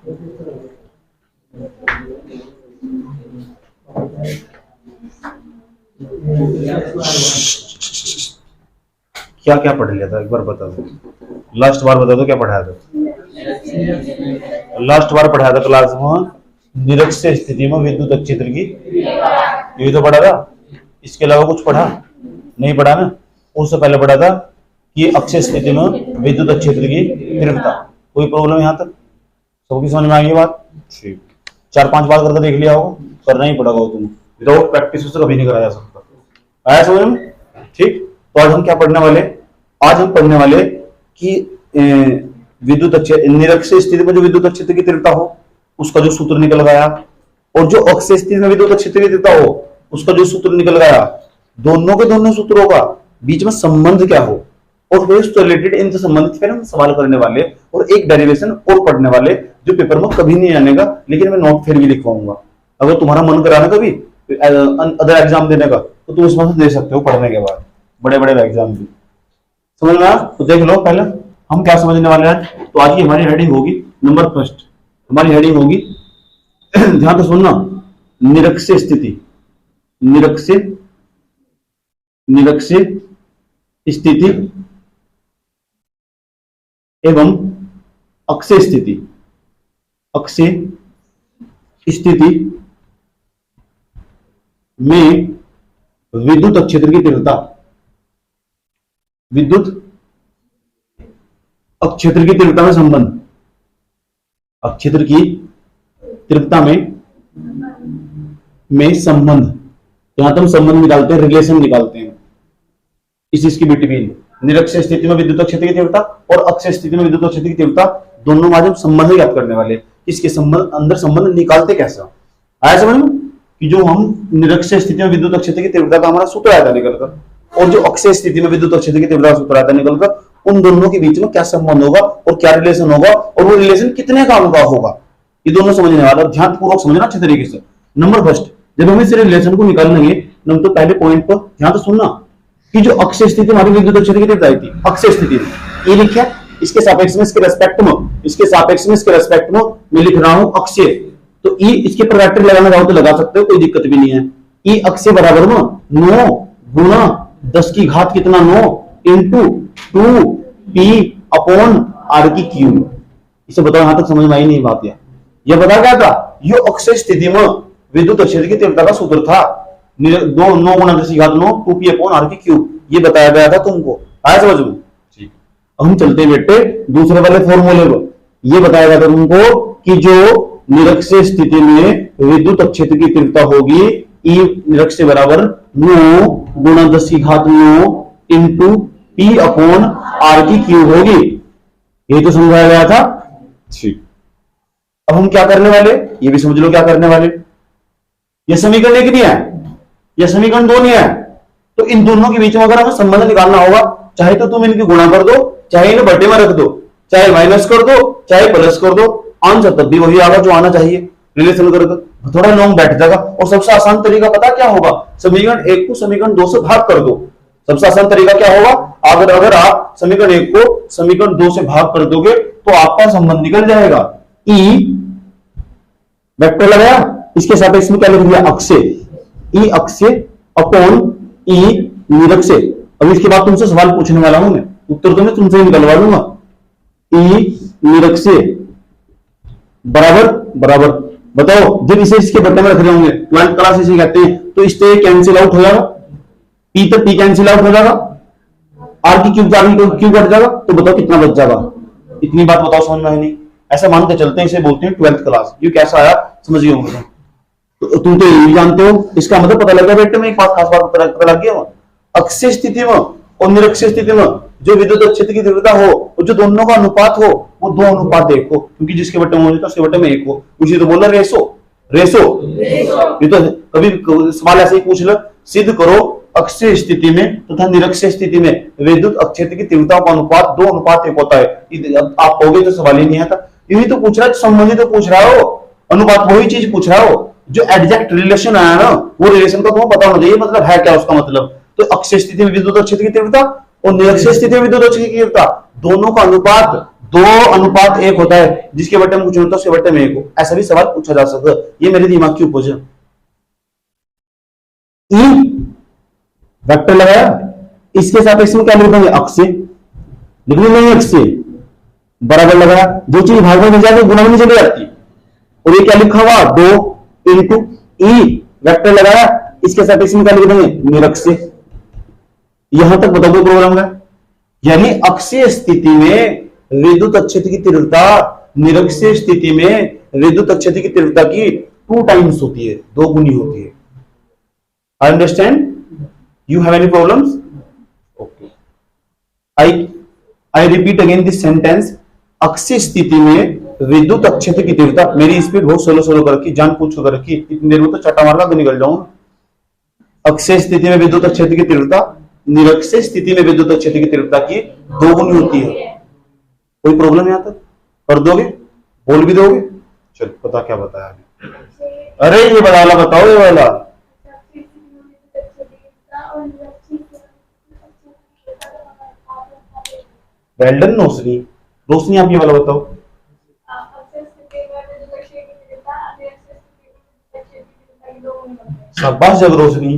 क्या क्या पढ़ लिया था एक बार बता दो, लास्ट बार बता दो क्या पढ़ाया था। लास्ट बार पढ़ाया था क्लास में निरक्षीय स्थिति में विद्युत क्षेत्र की, ये तो पढ़ा था। इसके अलावा कुछ पढ़ा नहीं? पढ़ा ना। उससे पहले पढ़ा था कि अक्षीय स्थिति में विद्युत क्षेत्र की तीव्रता। कोई प्रॉब्लम यहाँ तक? सबकी समझ में आई बात? ठीक, 4-5 बार करके देख लिया होगा, करना ही पड़ेगा तुम, विदाउट प्रैक्टिस से कभी नहीं कराया जा सकता। आया समझ में? ठीक, तो आज हम क्या पढ़ने वाले? आज हम पढ़ने वाले कि विद्युत निरक्षीय स्थिति में जो विद्युत क्षेत्र की तीव्रता हो उसका जो सूत्र निकल गया, और जो अक्षीय स्थिति में विद्युत क्षेत्र की तीव्रता हो उसका जो सूत्र निकल गया, दोनों के दोनों सूत्रों का बीच में संबंध क्या हो, और फिर उससे रिलेटेड इनसे संबंधित फिर हम सवाल करने वाले और एक डेरिवेशन और पढ़ने वाले जो पेपर में कभी नहीं आनेगा, लेकिन मैं नोट फिर भी लिखवाऊंगा। अगर तुम्हारा मन करा ना कभी अदर एग्जाम देने का तो तुम इसमें दे सकते हो पढ़ने के बाद, बड़े बड़े एग्जाम भी। समझ में आया? तो देख लो पहले हम क्या समझने वाले हैं। तो आज की हमारी हेडिंग होगी नंबर फर्स्ट, हमारी हेडिंग होगी ध्यान से सुनना, निरक्षीय स्थिति। निरक्षीय स्थिति एवं अक्षीय स्थिति। अक्षीय स्थिति में विद्युत क्षेत्र की तीव्रता, विद्युत क्षेत्र की तीव्रता में संबंध, क्षेत्र की तीव्रता में संबंध। यहां तो हम संबंध निकालते हैं, रिलेशन निकालते हैं इस इसकी बिटवीन निरक्षीय स्थिति में विद्युत क्षेत्र की तीव्रता और अक्षीय स्थिति में विद्युत क्षेत्र की तीव्रता, दोनों में आज हम संबंध ज्ञात करने वाले। इसके संबंध अंदर संबंध निकालते कैसा आया समझ में? कि जो हम निरक्षीय स्थिति में विद्युत क्षेत्र की तीव्रता का हमारा सूत्र आया था निकलकर, और जो अक्षीय स्थिति में विद्युत क्षेत्र की तीव्रता का सूत्र आया था निकलकर, उन दोनों के बीच में क्या संबंध होगा और क्या रिलेशन होगा, और वो रिलेशन कितने काम का होगा, ये दोनों समझने वाला। ध्यान पूर्वक समझना अच्छे तरीके से। नंबर फर्स्ट, जब हम इस रिलेशन को निकालेंगे तो पहले पॉइंट पर ध्यान से सुनना कि जो अक्षीय स्थिति हमारी विद्युत क्षेत्र की तीव्रता थी, अक्षीय स्थिति में ये लिखा, इसके सापेक्ष में इसके रेस्पेक्ट में मैं लिख रहा हूं अक्षीय। तो ई इसके पर वेक्टर लगाना चाहो तो लगा सकते हो, कोई दिक्कत भी नहीं है। ई अक्षीय बराबर में 9 गुणा 10 की घात कितना 9 इंटू 2p/r³। इसे बताओ यहां तक समझ में आई नहीं बात? यह बता क्या था? ये अक्षीय स्थिति में विद्युत क्षेत्र की तीव्रता का सूत्र था 9 गुणा 10 की घात 9 2p/r³। ये बताया गया था तुमको, आया समझ में? ठीक, अब हम चलते बेटे दूसरे वाले फॉर्मूले पर। ये बताया गया था तुमको कि जो निरक्षीय स्थिति में विद्युत क्षेत्र की तीव्रता होगी ई निरक्षीय बराबर 9 गुणा 10 की घात 9 इंटू p/r³ होगी। ये तो समझाया गया था। ठीक, अब हम क्या करने वाले, ये भी समझ लो क्या करने वाले। ये समीकरण एक नहीं है, यह समीकरण 2 नहीं है, तो इन दोनों के बीच में अगर हमें संबंध निकालना होगा, चाहे तो तुम इनकी गुणा कर दो, चाहे इन्हें बटे में रख दो, चाहे माइनस कर दो, चाहे प्लस कर दो, आंसर तब भी वही आएगा जो आना चाहिए। रिलेशन करके थोड़ा लॉन्ग बैठ जाएगा, और सबसे आसान तरीका पता क्या होगा? समीकरण 1 को समीकरण 2 से भाग कर दो। सबसे आसान तरीका क्या होगा? अगर आप समीकरण 1 को समीकरण 2 से भाग कर दोगे तो आपका संबंध निकल जाएगा। ई वेक्टर लगाया, इसके सापेक्ष में क्या लिख दिया? अक्षीय। ई अक्षीय अपॉन ई निरक्षीय। अब इसके बाद तुमसे सवाल पूछने वाला हूं मैं, उत्तर तो मैं तुमसे ही निकलवा लूंगा। ई निरक्षीय बराबर बताओ, जब इसे इसके बट्टे में रख रहे होंगे 12th क्लास इसे कहते हैं, तो इससे कैंसिल आउट हो जाएगा, पी तो पी कैंसिल आउट हो जाएगा, r³ क्यों कट जाएगा, तो बताओ कितना बच जाएगा? इतनी बात बताओ, समझ में आई नहीं? ऐसा मानते चलते हैं, इसे बोलते हैं 12th क्लास। ये कैसा आया समझ गए होंगे तो तुम तो ये जानते हो। इसका मतलब पता लगा बेटे में एक बात खास बात पता लग गया। अक्षीय स्थिति में और निरक्षीय स्थिति में जो विद्युत क्षेत्र की तीव्रता हो और जो दोनों का अनुपात हो वो 2:1 हो, क्योंकि जिसके बटे में हो जाता है उसके बटे में 1 हो। उसी तो बोला रेसो। ये तो कभी सवाल ऐसे ही पूछ लो, सिद्ध करो अक्षीय स्थिति में तथा निरक्षीय स्थिति में विद्युत क्षेत्र की तीव्रता का अनुपात 2:1 होता है। आप कहोगे तो सवाल ही नहीं आता, यही तो पूछ रहा है, संबंधी तो पूछ रहा हो, अनुपात वही चीज पूछ रहा हो। जो एग्जैक्ट रिलेशन आया ना वो रिलेशन का तुम्हें पता होना चाहिए, मतलब है क्या उसका मतलब। तो अक्षीय स्थिति में विद्युत क्षेत्र की तीव्रता और निरक्षीय स्थिति में विद्युत क्षेत्र की तीव्रता दोनों का अनुपात 2:1 होता है, जिसके बट्टे में कुछ होता है उसके बट्टे में 1 हो, ऐसा भी सवाल पूछा जा सकता है। ये मेरे दिमाग की उपज है। ई वेक्टर लगाया, इसके सापेक्ष में क्या लिख देंगे, अक्षय लिख देंगे, अक्षय बराबर लगाया, जो चीज भाग में मिल जाती है गुणा में चली जाती है, और ये क्या लिखा हुआ 2 इंटू ई वेक्टर लगाया, इसके सापेक्ष में क्या लिख देंगे, निरक्षय। यहां तक बताओ कोई प्रॉब्लम है? यानी अक्षीय स्थिति में विद्युत क्षेत्र की तीव्रता निरक्षीय स्थिति में विद्युत क्षेत्र की तीव्रता की 2 टाइम्स होती है, 2 गुनी होती है। I understand, you have any problems? Okay, I repeat again this sentence. अक्षीय स्थिति में विद्युत क्षेत्र की तीव्रता, मेरी स्पीड बहुत स्लो स्लो कर रखी, जान पूछ कर रखी, इतनी देर में तो चटा मारना तो निकल जाऊं। अक्षीय स्थिति में विद्युत क्षेत्र की तीव्रता निरक्षीय स्थिति में विद्युत क्षेत्र की तीव्रता की 2 गुनी होती है। कोई प्रॉब्लम यहां तक? कर दोगे? बोल भी दोगे? चलो पता क्या बताया अभी? अरे ये वाला बताओ, ये वाला वेल्डन रोशनी, रोशनी आप ये वाला बताओ। शाबाश जग रोशनी,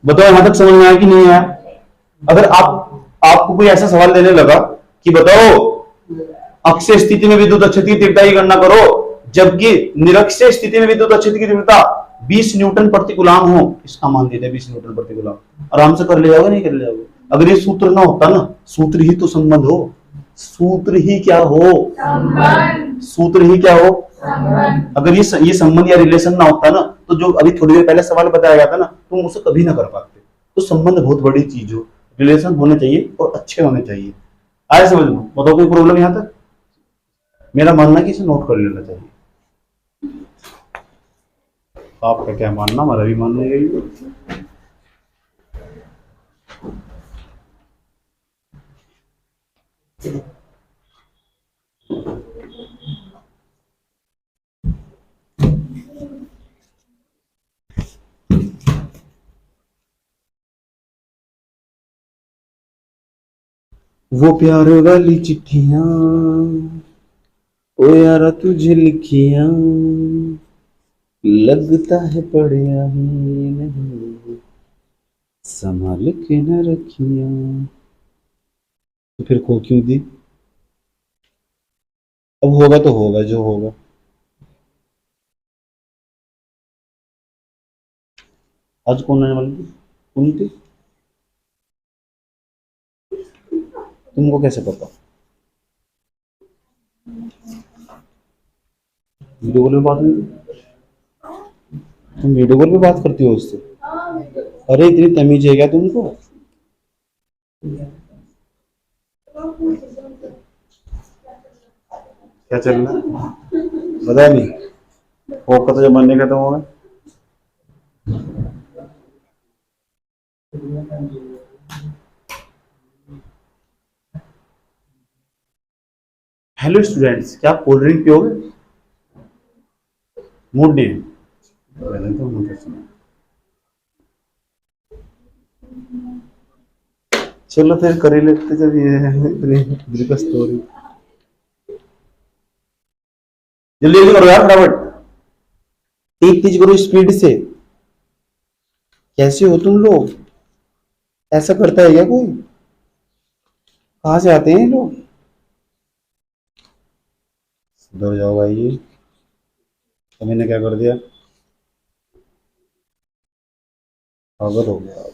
बताओ यहां तक समझ में आया कि नहीं आया? अगर आपको कोई ऐसा सवाल देने लगा कि बताओ अक्षय स्थिति में विद्युत क्षेत्र की तीव्रता की गणना करो, जबकि निरक्षीय स्थिति में विद्युत क्षेत्र की तीव्रता 20 न्यूटन प्रति कूलम हो, इसका मान देते हैं 20 न्यूटन प्रति कूलम, आराम से कर ले जाओगे, नहीं कर ले जाओगे? अगर ये सूत्र ना होता ना, सूत्र ही तो संबंध हो, सूत्र ही क्या हो, सूत्र ही क्या हो, अगर ये संबंध या रिलेशन ना होता ना, तो जो अभी थोड़ी देर पहले सवाल बताया गया था ना, तुम उसे कभी ना कर पाते। तो संबंध बहुत बड़ी चीज हो, रिलेशन होने चाहिए और अच्छे होने चाहिए। आए समझ लो, बताओ कोई प्रॉब्लम यहां तक? मेरा मानना कि इसे नोट कर लेना चाहिए। आपका क्या मानना, हमारा भी मानना यही है। वो प्यार वाली चिट्ठियां ओ यारा तुझे लिखियां, लगता है पढ़िया ही नहीं, संभाल के न रखियां। तो फिर खो क्यों दी? अब होगा तो होगा जो होगा। आज कौन आने वाली थी? कौन थी? तुमको कैसे पता? वीडियो कॉल पे बात नहीं, तुम वीडियो कॉल पे बात करती हो उससे? अरे इतनी तमीज है क्या तुमको? क्या चल रहा है पता नहीं, फोकस तो जब बनने का तो होगा। हेलो स्टूडेंट्स, क्या आप कोल्ड ड्रिंक पियोगे? मूड डे मैंने तो मूड सुना। चलो फिर कर ही लेते, जब ये है इतनी का स्टोरी। जल्दी जल्दी करो यार, फटाफट, तेज तेज करो स्पीड से। कैसे हो तुम लोग? ऐसा करता है क्या कोई? कहाँ से आते हैं ये लोग? सुधर जाओ भाई, तो मैंने क्या कर दिया? पागल हो गया।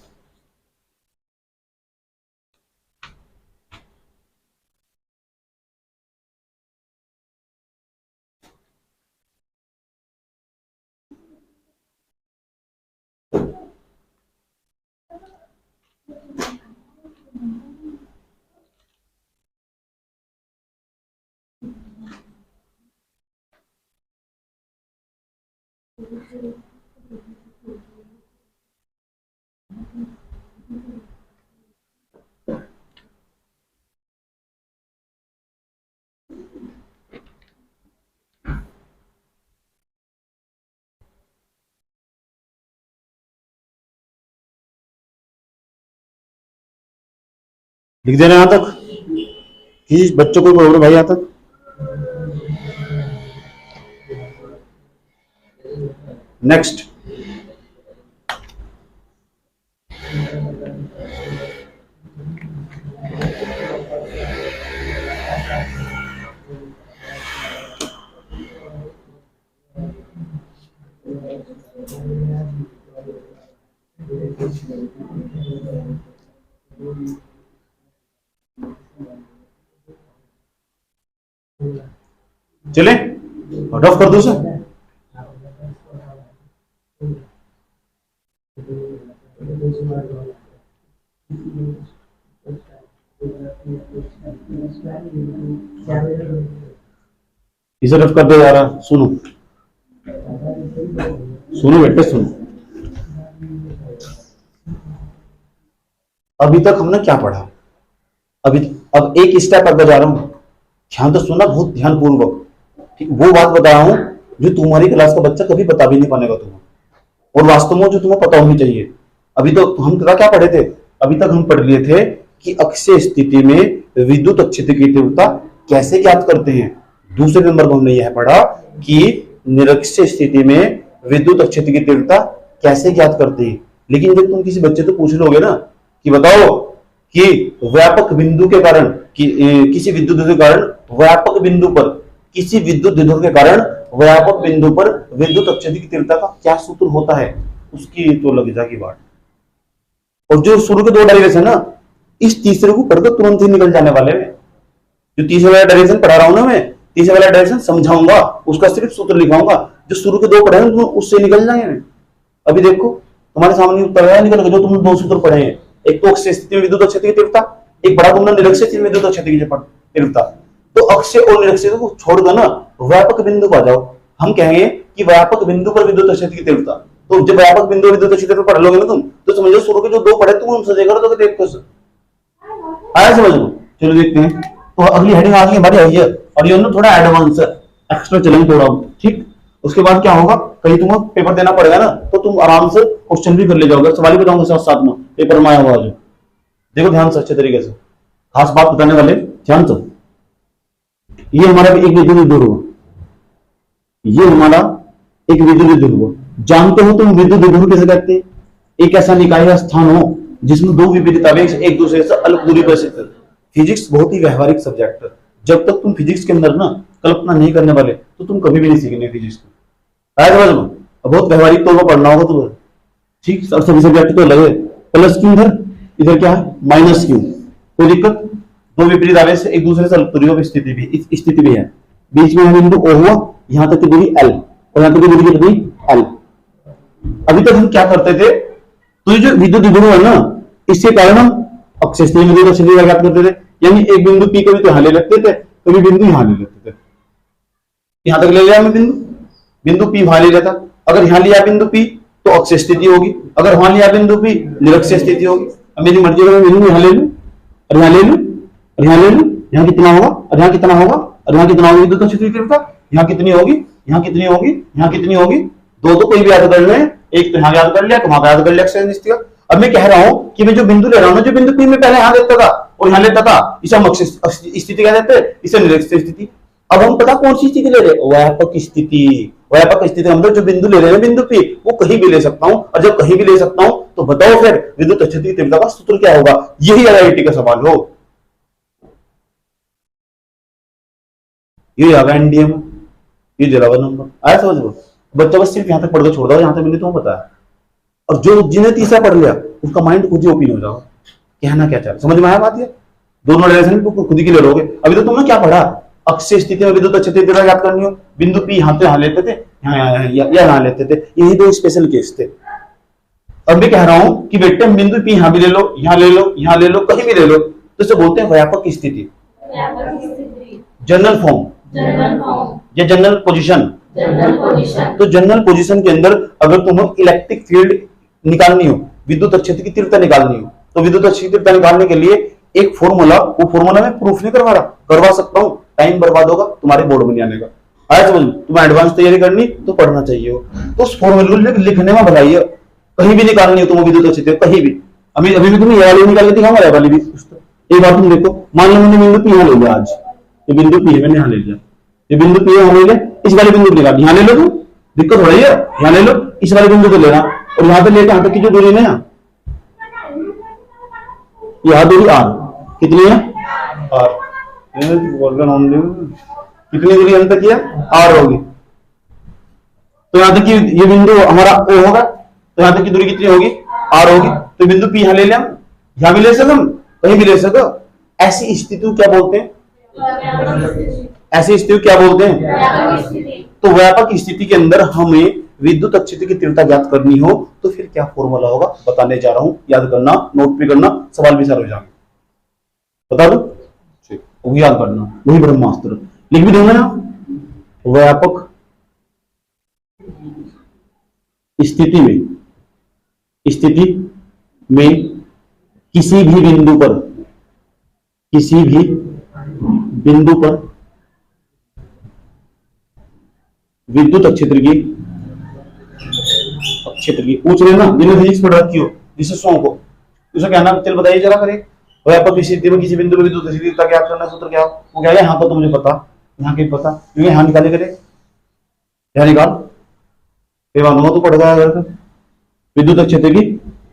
लिख देना यहां तक, किसी बच्चों को प्रॉब्लम भाई यहां तक। नेक्स्ट, चले आउट ऑफ कर दो सर। इसे रफ कर दो यार, सुनो सुनो बेटे सुनो। अभी तक हमने क्या पढ़ा, अब एक स्टेप आगे जा रहा हूं, ध्यान तो सुनना बहुत ध्यान पूर्वक। ठीक, वो बात बता रहा हूं जो तुम्हारी क्लास का बच्चा कभी बता भी नहीं पाएगा तुम्हें, और वास्तव में जो तुम्हें पता होनी चाहिए। अभी तो हम क्या पढ़े थे, अभी तक हम पढ़ लिए थे कि अक्षीय स्थिति में विद्युत अक्षेत्र की तीव्रता कैसे ज्ञात करते हैं। दूसरे नंबर पर हमने यह पढ़ा कि निरक्षीय स्थिति में विद्युत अक्षेत्र की तीव्रता कैसे ज्ञात करते हैं। लेकिन जब तुम किसी बच्चे से पूछ लोगे ना कि बताओ कि व्यापक बिंदु के कारण किसी विद्युत के कारण व्यापक बिंदु पर, किसी विद्युत विभव के कारण व्यापक बिंदु पर विद्युत अक्षेत्र की तीव्रता का क्या सूत्र होता है, उसकी तो लग जाएगी बात। और जो शुरू के दो डायरेक्शन है ना, इस तीसरे को पढ़कर तुरंत ही निकल जाने वाले में। जो तीसरे वाला डायरेक्शन पढ़ा रहा हूं ना मैं, तीसरे वाला डायरेक्शन समझाऊंगा, उसका सिर्फ सूत्र लिखाऊंगा। जो शुरू के दो पढ़े हैं उससे निकल जाएंगे। अभी देखो तुम्हारे सामने उत्तर निकल गया, जो तुमने दो सूत्र पढ़े हैं, एक तो अक्षीय स्थिति में विद्युत अक्षेत्र की तीव्रता, एक बड़ा तुमने निरक्षीय स्थिति में विद्युत अक्षेत्र की तीव्रता। तो अक्षीय और निरक्षीय को छोड़कर ना व्यापक बिंदु पर जाओ। हम कहेंगे कि व्यापक बिंदु पर विद्युत अक्षेत्र की तीव्रता, तो जब व्यापक बिंदु विद्युत क्षेत्र पढ़ लोगे ना तुम, तो समझो शुरू के जो दो पढ़े तुम उनसे देखो तो देख क्वेश्चन आया समझ लो। चलो देखते हैं। तो अगली हेडिंग आ गई हमारी है ये, और ये ना थोड़ा एडवांस है, एक्स्ट्रा चलेंगे थोड़ा, ठीक। उसके बाद क्या होगा, कहीं तुम्हें पेपर देना पड़ेगा ना, तो तुम आराम से क्वेश्चन भी कर ले जाओगे, सवाल भी बताऊंगा साथ साथ में पेपर में आया हुआ। जो देखो ध्यान से अच्छे तरीके से, खास बात बताने वाले ध्यान से। ये हमारा एक विद्युत ध्रुव, ये हमारा एक विद्युत ध्रुव। जानते हो तुम विद्युत ध्रुव कैसे कहते हैं? एक ऐसा निकाय या स्थान हो जिसमें दो विपरीत आवेश एक दूसरे से अलग दूरी पर स्थित है। फिजिक्स बहुत ही व्यवहारिक सब्जेक्ट है। जब तक तुम फिजिक्स के अंदर ना कल्पना नहीं करने वाले तो तुम कभी भी नहीं सीखने फिजिक्स को। आया समझ में? बहुत व्यवहारिक तौर पर पढ़ना होगा तुम्हें, ठीक। सभी सब्जेक्ट तो लगे प्लस क्यू, इधर क्या है माइनस क्यू, कोई दिक्कत। दो विपरीत आवेश एक दूसरे से अलग दूरी पर स्थिति भी है। बीच में बिंदु O हुआ, यहां तक की दूरी L, और यहां तक की दूरी कितनी L। अभी तक हम क्या करते थे, तो ये जो विद्युत ध्रुव है ना, इसके कारण हम अक्षीय स्थिति में विद्युत क्षेत्र ज्ञात करते थे। यानी एक बिंदु P कभी तो यहां ले लेते थे, कभी बिंदु यहां ले लेते थे। यहां तक ले लिया हमने बिंदु P वहां ले लेता। अगर यहां लिया बिंदु P तो अक्षीय स्थिति होगी, अगर वहां लिया बिंदु P निरक्षीय स्थिति होगी। अब मेरी मर्जी है, बिंदु यहां ले लूं और यहां ले लूं और यहां ले लूं, यहां कितना होगा और यहां कितना होगा और यहां कितना होगी विद्युत क्षेत्र की तीव्रता, यहां कितनी होगी, यहां कितनी होगी, यहां कितनी होगी। दो तो कोई भी याद कर ले, एक तो यहां याद कर लिया, वहां याद कर लिया अक्षीय स्थिति। अब मैं कह रहा हूं कि मैं जो बिंदु ले रहा हूं ना, जो बिंदु P में पहले यहां लेता था और यहां लेता था, इसे हम अक्षीय स्थिति कह देते हैं, इसे निरक्षीय स्थिति। अब हम पता कौन सी स्थिति ले रहे हैं, व्यापक स्थिति। व्यापक स्थिति हम जो बिंदु ले रहे हैं बिंदु P, वो कहीं भी ले सकता हूं, और जब कहीं भी ले सकता हूं तो बताओ फिर विद्युत क्षेत्र की तीव्रता का सूत्र क्या होगा। यही आईआईटी का सवाल हो, ये आ गया एनडीए में, ये जरावर नंबर आया समझ लो। बच्चा बस सिर्फ यहां तक पढ़कर छोड़ दो, यहां तक मैंने तुम्हें बताया। और जो जिन्हें तीसरा पढ़ लिया उसका माइंड खुद ही ओपन हो जाओ, कहना क्या चाह रहा, समझ में आया बात। ये दोनों डायरेक्शन में खुद ही क्लियर हो गए। अभी तो तुमने क्या पढ़ा, अक्षीय स्थिति में विद्युत क्षेत्र की तीव्रता याद करनी हो, बिंदु P यहां तो यहां लेते थे, यहां लेते थे, यही दो स्पेशल केस थे। अब मैं कह रहा हूं कि बेटे बिंदु P यहां भी ले लो, यहां ले लो, यहां ले लो, कहीं भी ले लो, तो इसे बोलते हैं व्यापक स्थिति, जनरल फॉर्म या जनरल पोजीशन। तो जनरल पोजीशन के अंदर अगर तुम्हें इलेक्ट्रिक फील्ड निकालनी हो, विद्युत क्षेत्र की तीव्रता निकालनी हो, तो विद्युत क्षेत्र की तीव्रता निकालने के लिए एक फॉर्मूला, वो फॉर्मूला मैं प्रूफ नहीं करवा रहा, करवा सकता हूं, टाइम बर्बाद होगा तुम्हारे बोर्ड में आने का। आया समझ, तुम्हें एडवांस तैयारी करनी तो पढ़ना चाहिए हो, तो उस फॉर्मूले लिखने में भलाई है। कहीं भी निकालनी हो तुम्हें विद्युत क्षेत्र, कहीं भी। अभी भी तुम्हें ये वाली निकाल के दिखाऊंगा, वाली भी एक बार तुम देखो, मान लो मैंने बिंदु पी यहाँ ले लिया, आज ये बिंदु पी है मैंने यहाँ ले लिया, ये बिंदु पी यहाँ ले लिया, इस वाले बिंदु को लेगा, यहाँ ले लो, तुम दिक्कत हो रही है, यहाँ ले लो, इस वाले बिंदु को लेना, और यहाँ पे लेकर यहाँ तक की जो दूरी है ना, यहाँ दूरी आर कितनी है, आर कितनी दूरी अंत किया, आर होगी। तो यहां तक की ये बिंदु हमारा ओ होगा, तो यहां तक की दूरी कितनी होगी, आर होगी। तो बिंदु पी यहां ले लिया, यहां भी ले सको, कहीं भी ले सको। ऐसी स्थिति क्या बोलते हैं, ऐसी स्थिति क्या बोलते हैं। तो व्यापक स्थिति के अंदर हमें विद्युत क्षेत्र की तीव्रता ज्ञात करनी हो तो फिर क्या फॉर्मूला होगा बताने जा रहा हूं, याद करना, नोट भी करना, सवाल भी सर हो जाएंगे, बता दो, वो याद करना, वही ब्रह्मास्त्र लिख भी दूंगा ना। व्यापक स्थिति में किसी भी बिंदु पर विद्युत क्षेत्र की पूछ रहे ना, जिन्हें फिजिक्स पढ़ रखी हो विशेषों को, उसे क्या नाम, चल बताइए जरा करे। व्यापक स्थिति में किसी बिंदु पर विद्युत क्षेत्र क्या करना, सूत्र क्या, वो क्या है, यहाँ का तो मुझे पता, यहाँ के पता, क्योंकि यहाँ निकाले करे, यहाँ निकाल, तो पड़ेगा विद्युत क्षेत्र की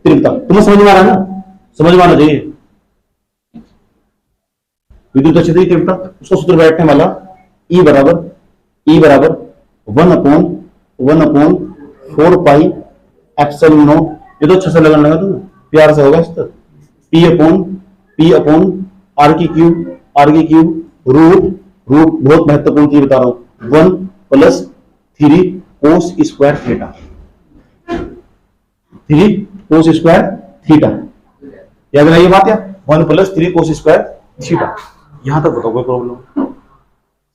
तीव्रता, तुम्हें समझ में आ रहा है ना, समझ में आना चाहिए। विद्युत क्षेत्र की तीव्रता, उसको सूत्र बैठने वाला E बराबर 1/4 पाई एप्सिलॉन नॉट, ये तो अच्छा से लगाने लगा तुम, प्यार से होगा इस तरह, P अपॉन R की क्यूब रूट बहुत महत्वपूर्ण चीज बता रहा हूं, 1 + 3 cos square theta, 3 cos square theta, याद रहा ये बात है, 1 + 3 cos स्क्वायर थीटा। यहां तक बताओ कोई प्रॉब्लम,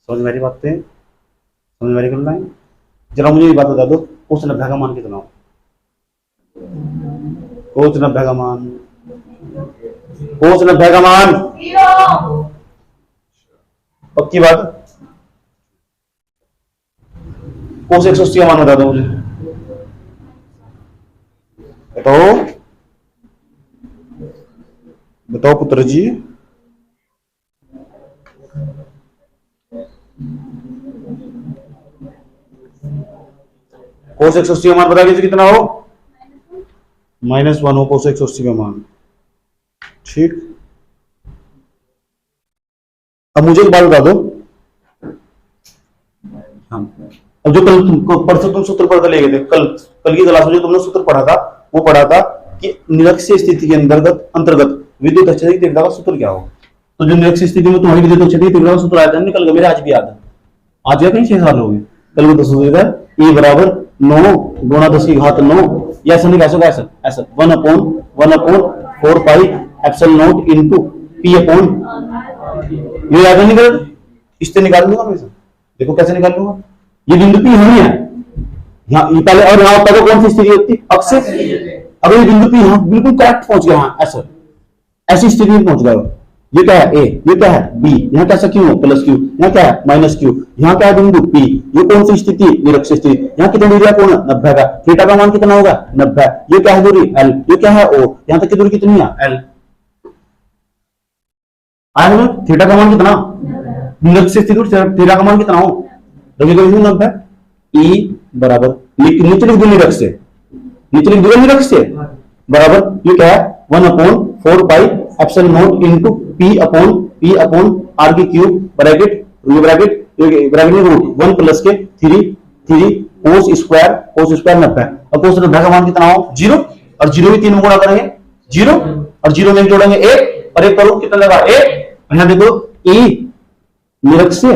समझ मेरी बात है, समझ मेरी करना है। जरा मुझे ये बात बता दो, cos 90 का मान कितना हो, cos 90 का मान, cos 90 का मान 0, पक्की बात। cos 180 का मान बता दो मुझे, बताओ पुत्र जी, cos 180 का मान बता दीजिए कितना हो, -1 हो cos 180 का मान, ठीक। अब मुझे एक बात बता दो, हाँ, अब जो कल परसों तुम सूत्र पढ़ कर ले गए थे, कल की क्लास में जो तुमने सूत्र पढ़ा था, वो पढ़ा था कि निरक्षीय स्थिति के अंतर्गत विद्युत क्षेत्र की तीव्रता का सूत्र क्या हो। तो जो निरक्षीय स्थिति में तुम्हारी विद्युत क्षेत्र की तीव्रता का सूत्र आया था, निकल गया, मेरे आज भी याद है, आज या कहीं 6 साल हो गए, कल वो 10 हो गया, E बराबर 9 गुणा 10 की घात 9, या ऐसा नहीं, ऐसा 1/4 pi epsilon not into P upon, ये याद नहीं कर, इससे निकाल लूंगा मैं, देखो कैसे निकाल लूंगा, ये बिंदु P नहीं है यहाँ पहले, और यहाँ पर कौन सी स्थिति होती है, अक्ष। अगर ये बिंदु P यहाँ बिल्कुल करेक्ट पहुंच गया, हाँ ऐसी स्थिति में पहुंच गया, ये क्या है A, ये क्या है B, यहाँ कैसा Q है +Q, यहाँ क्या है -Q, यहाँ क्या है बिंदु P, ये कौन सी स्थिति, निरक्षीय स्थिति, यहाँ कितनी दूरी है, कौन है 90 का, थीटा का मान कितना होगा 90, ये क्या है दूरी L, ये क्या है O, यहाँ तक की दूरी कितनी है L, आया ना, थीटा का मान कितना, निरक्षीय स्थिति थीटा का मान कितना हो, 90, E बराबर नीचे लिख दो निरक्षीय बराबर, ये क्या है 1/4 pi epsilon not into P upon R की क्यूब ब्रैकेट में रूट 1 + के 3 cos स्क्वायर 90। अब cos 90 का मान कितना हो 0, और 0 भी 3 में गुणा करेंगे 0, और 0 में जोड़ेंगे 1, और 1 का रूट कितना लगा 1, यहाँ देखो E निरक्षीय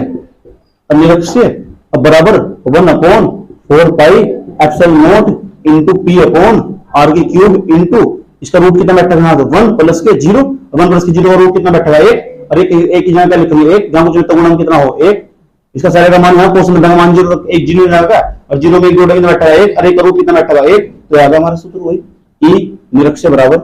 बराबर 1/4 pi epsilon not into P upon R की क्यूब इनटू इसका रूट कितना बैठेगा, 1 + के 0 का रूट कितना बैठेगा 1, और एक की जगह क्या लिखेंगे 1, जहां मुझे गुणन कितना हो 1, इसका सारे का मान यहाँ cos 90 का मान 0 1 0 रहेगा, और 0 में 1 जोड़ेंगे कितना बैठेगा 1, और 1 का रूट कितना बैठेगा 1, तो आ गया हमारा सूत्र वही E निरक्षीय बराबर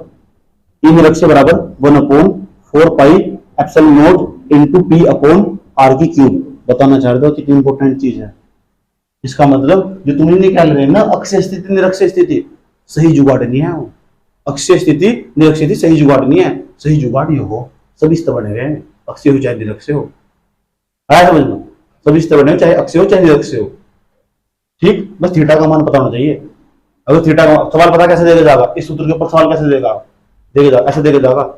1/4 pi epsilon not into P upon R की क्यूब। बताना चाह रहे हो कितनी इंपॉर्टेंट चीज है, इसका मतलब जो तुमने निकाल रहे हैं ना, अक्षीय स्थिति निरक्षीय स्थिति, सही जुगाड़ नहीं है वो, अक्षीय स्थिति निरक्षीय स्थिति सही जुगाड़ नहीं है, सही जुगाड़ ये हो सब इस तरह बने रहे हैं, अक्षीय हो चाहे निरक्षीय हो। आया समझ में? सब इस तरह बने, चाहे अक्षीय हो चाहे निरक्षीय हो। ठीक, बस थीटा का मान पता होना चाहिए। अगर थीटा का सवाल पता कैसे देगा जाएगा, इस सूत्र के ऊपर सवाल कैसे देगा, ऐसे देगा जाएगा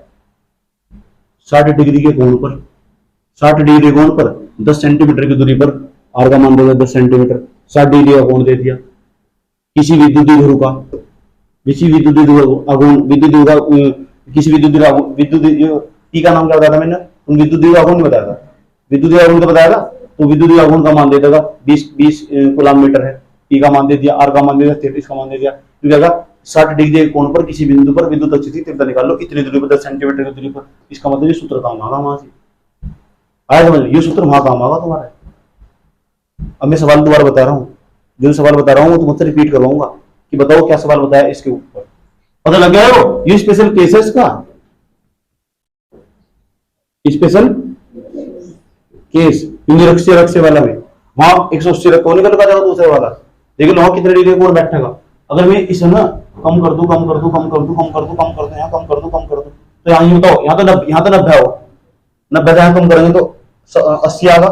60 डिग्री के कोण पर, 60 डिग्री कोण पर 10 सेंटीमीटर की दूरी पर आर का मान देगा 10 सेंटीमीटर, 60 डिग्री का कोण दे दिया। किसी विद्युत ध्रुव का, किसी विद्युत ध्रुव आघूर्ण, विद्युत ध्रुव का, किसी विद्युत टी का नाम क्या बताया था मैंने, तुम विद्युत ध्रुव आघूर्ण बताया था, विद्युत ध्रुव आघूर्ण का बताया था, तो विद्युत ध्रुव आघूर्ण का मान दे देगा 20 कूलम मीटर है। टी का मान दे दिया, आर का मान दे दिया, 33 का मान दे दिया, तो क्या 60 डिग्री के कोण पर किसी बिंदु पर विद्युत स्थिति तीव्रता निकाल लो इतनी दूरी पर 10 सेंटीमीटर की दूरी पर। इसका मतलब ये सूत्र काम आगा वहां से, आया समझ, ये सूत्र वहां काम आगा तुम्हारा। अब मैं सवाल दोबारा बता रहा हूँ, जो सवाल बता रहा हूँ वो तुमसे रिपीट करवाऊंगा कि बताओ क्या सवाल बताया इसके ऊपर, पता लग गया है वो। ये स्पेशल केस है इसका, स्पेशल केस निरक्षीय रक्षीय वाला में, वहां 180 रखो निकल का जाएगा दूसरे वाला, लेकिन वहां कितने डिग्री कोण बैठेगा। अगर मैं इसे ना कम कर दूं, कम कर दूं, कम कर दूं, कम कर दूं, कम कर दूं, यहाँ कम कर दूं, कम कर दूं, तो यहाँ ये बताओ, यहाँ तो 90 हो, 90 यहाँ कम करेंगे तो 80 आगा,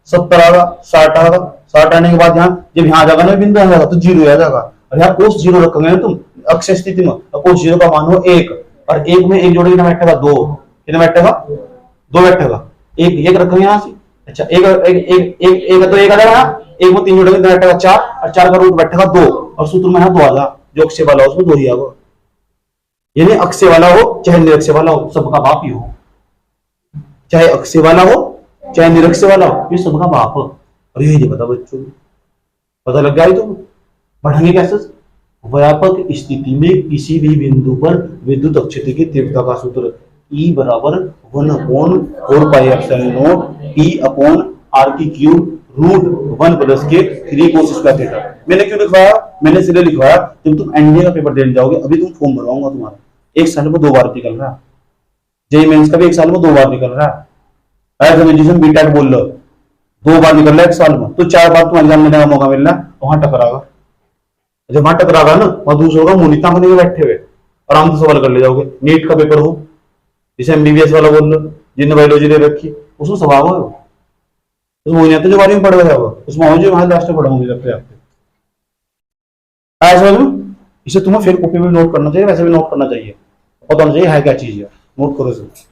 70 आगा, 60 आगा, 60 आने के बाद यहाँ जब यहाँ आ जाएगा ना बिंदु आ जाएगा तो 0 आ जाएगा, और यहाँ कोस 0 रखोगे ना तुम अक्षय स्थिति में, कोस 0 का मान हो 1, और 1 में 1 जोड़े कितना बैठेगा 2, कितना बैठेगा 2 बैठेगा, एक रखोगे यहाँ से, अच्छा एक एक एक एक एक तो एक आ जाएगा, एक में 3 जोड़ेंगे कितना बैठेगा 4, और 4 का रूट बैठेगा 2, और सूत्र में है 2 आ जा, जो अक्षय वाला हो उसमें 2 ही आएगा। यानी अक्षय वाला हो चाहे निरक्षय वाला हो सबका बाप ही हो, चाहे अक्षय वाला हो चाहे निरक्षय वाला हो, ये सबका बाप हो। और यही पता बच्चों को, पता लग गया तुम पढ़ेंगे कैसे। व्यापक स्थिति में किसी भी बिंदु पर विद्युत क्षेत्र की तीव्रता का सूत्र E बराबर 1/4 pi epsilon not T upon R की क्यूब रूट 1 प्लस के 3 कोस स्क्वायर थीटा। मैंने क्यों लिखवाया, मैंने इसलिए लिखवाया जब तुम एनडीए का पेपर देने जाओगे, अभी तुम फॉर्म भरवाऊंगा तुम्हारा, एक साल में 2 बार निकल रहा है, जेई मेंस का भी एक साल में 2 बार निकल रहा है, ऐसे जिसमें बीटेक बोल लो 2 बार निकल रहा है एक साल में, तो 4 बार तुम एग्जाम देने का मौका मिल रहा है, वहां टकरागा, जब वहां टकरागा ना वहां दूसरों का मुनिता बने बैठे हुए आराम से सवाल कर ले जाओगे। नीट का पेपर हो, जैसे एमबीबीएस वाला बोल लो जिनने बायोलॉजी ले रखी, उसमें सवाल हो, उसमें नहीं आता जो बारे में पढ़ गया होगा, उसमें हो जो वहां लास्ट में पढ़ाऊंगी जब तक ऐसा हो। इसे तुम्हें फिर कॉपी में नोट करना चाहिए, वैसे भी नोट करना चाहिए, पता होना चाहिए है क्या चीज है, नोट करो इसे।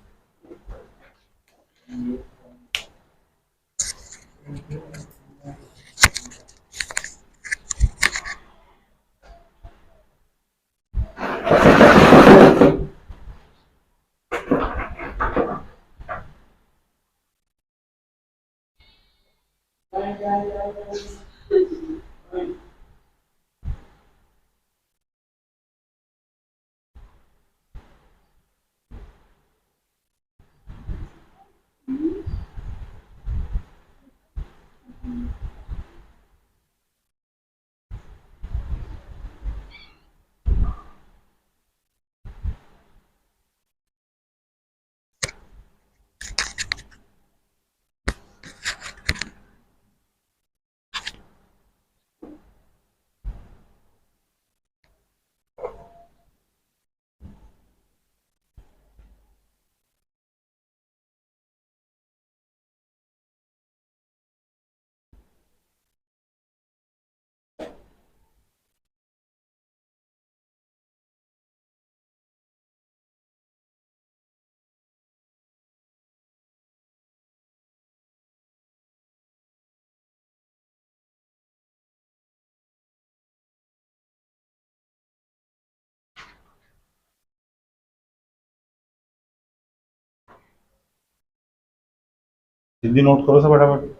हिंदी नोट करो सब फटाफट।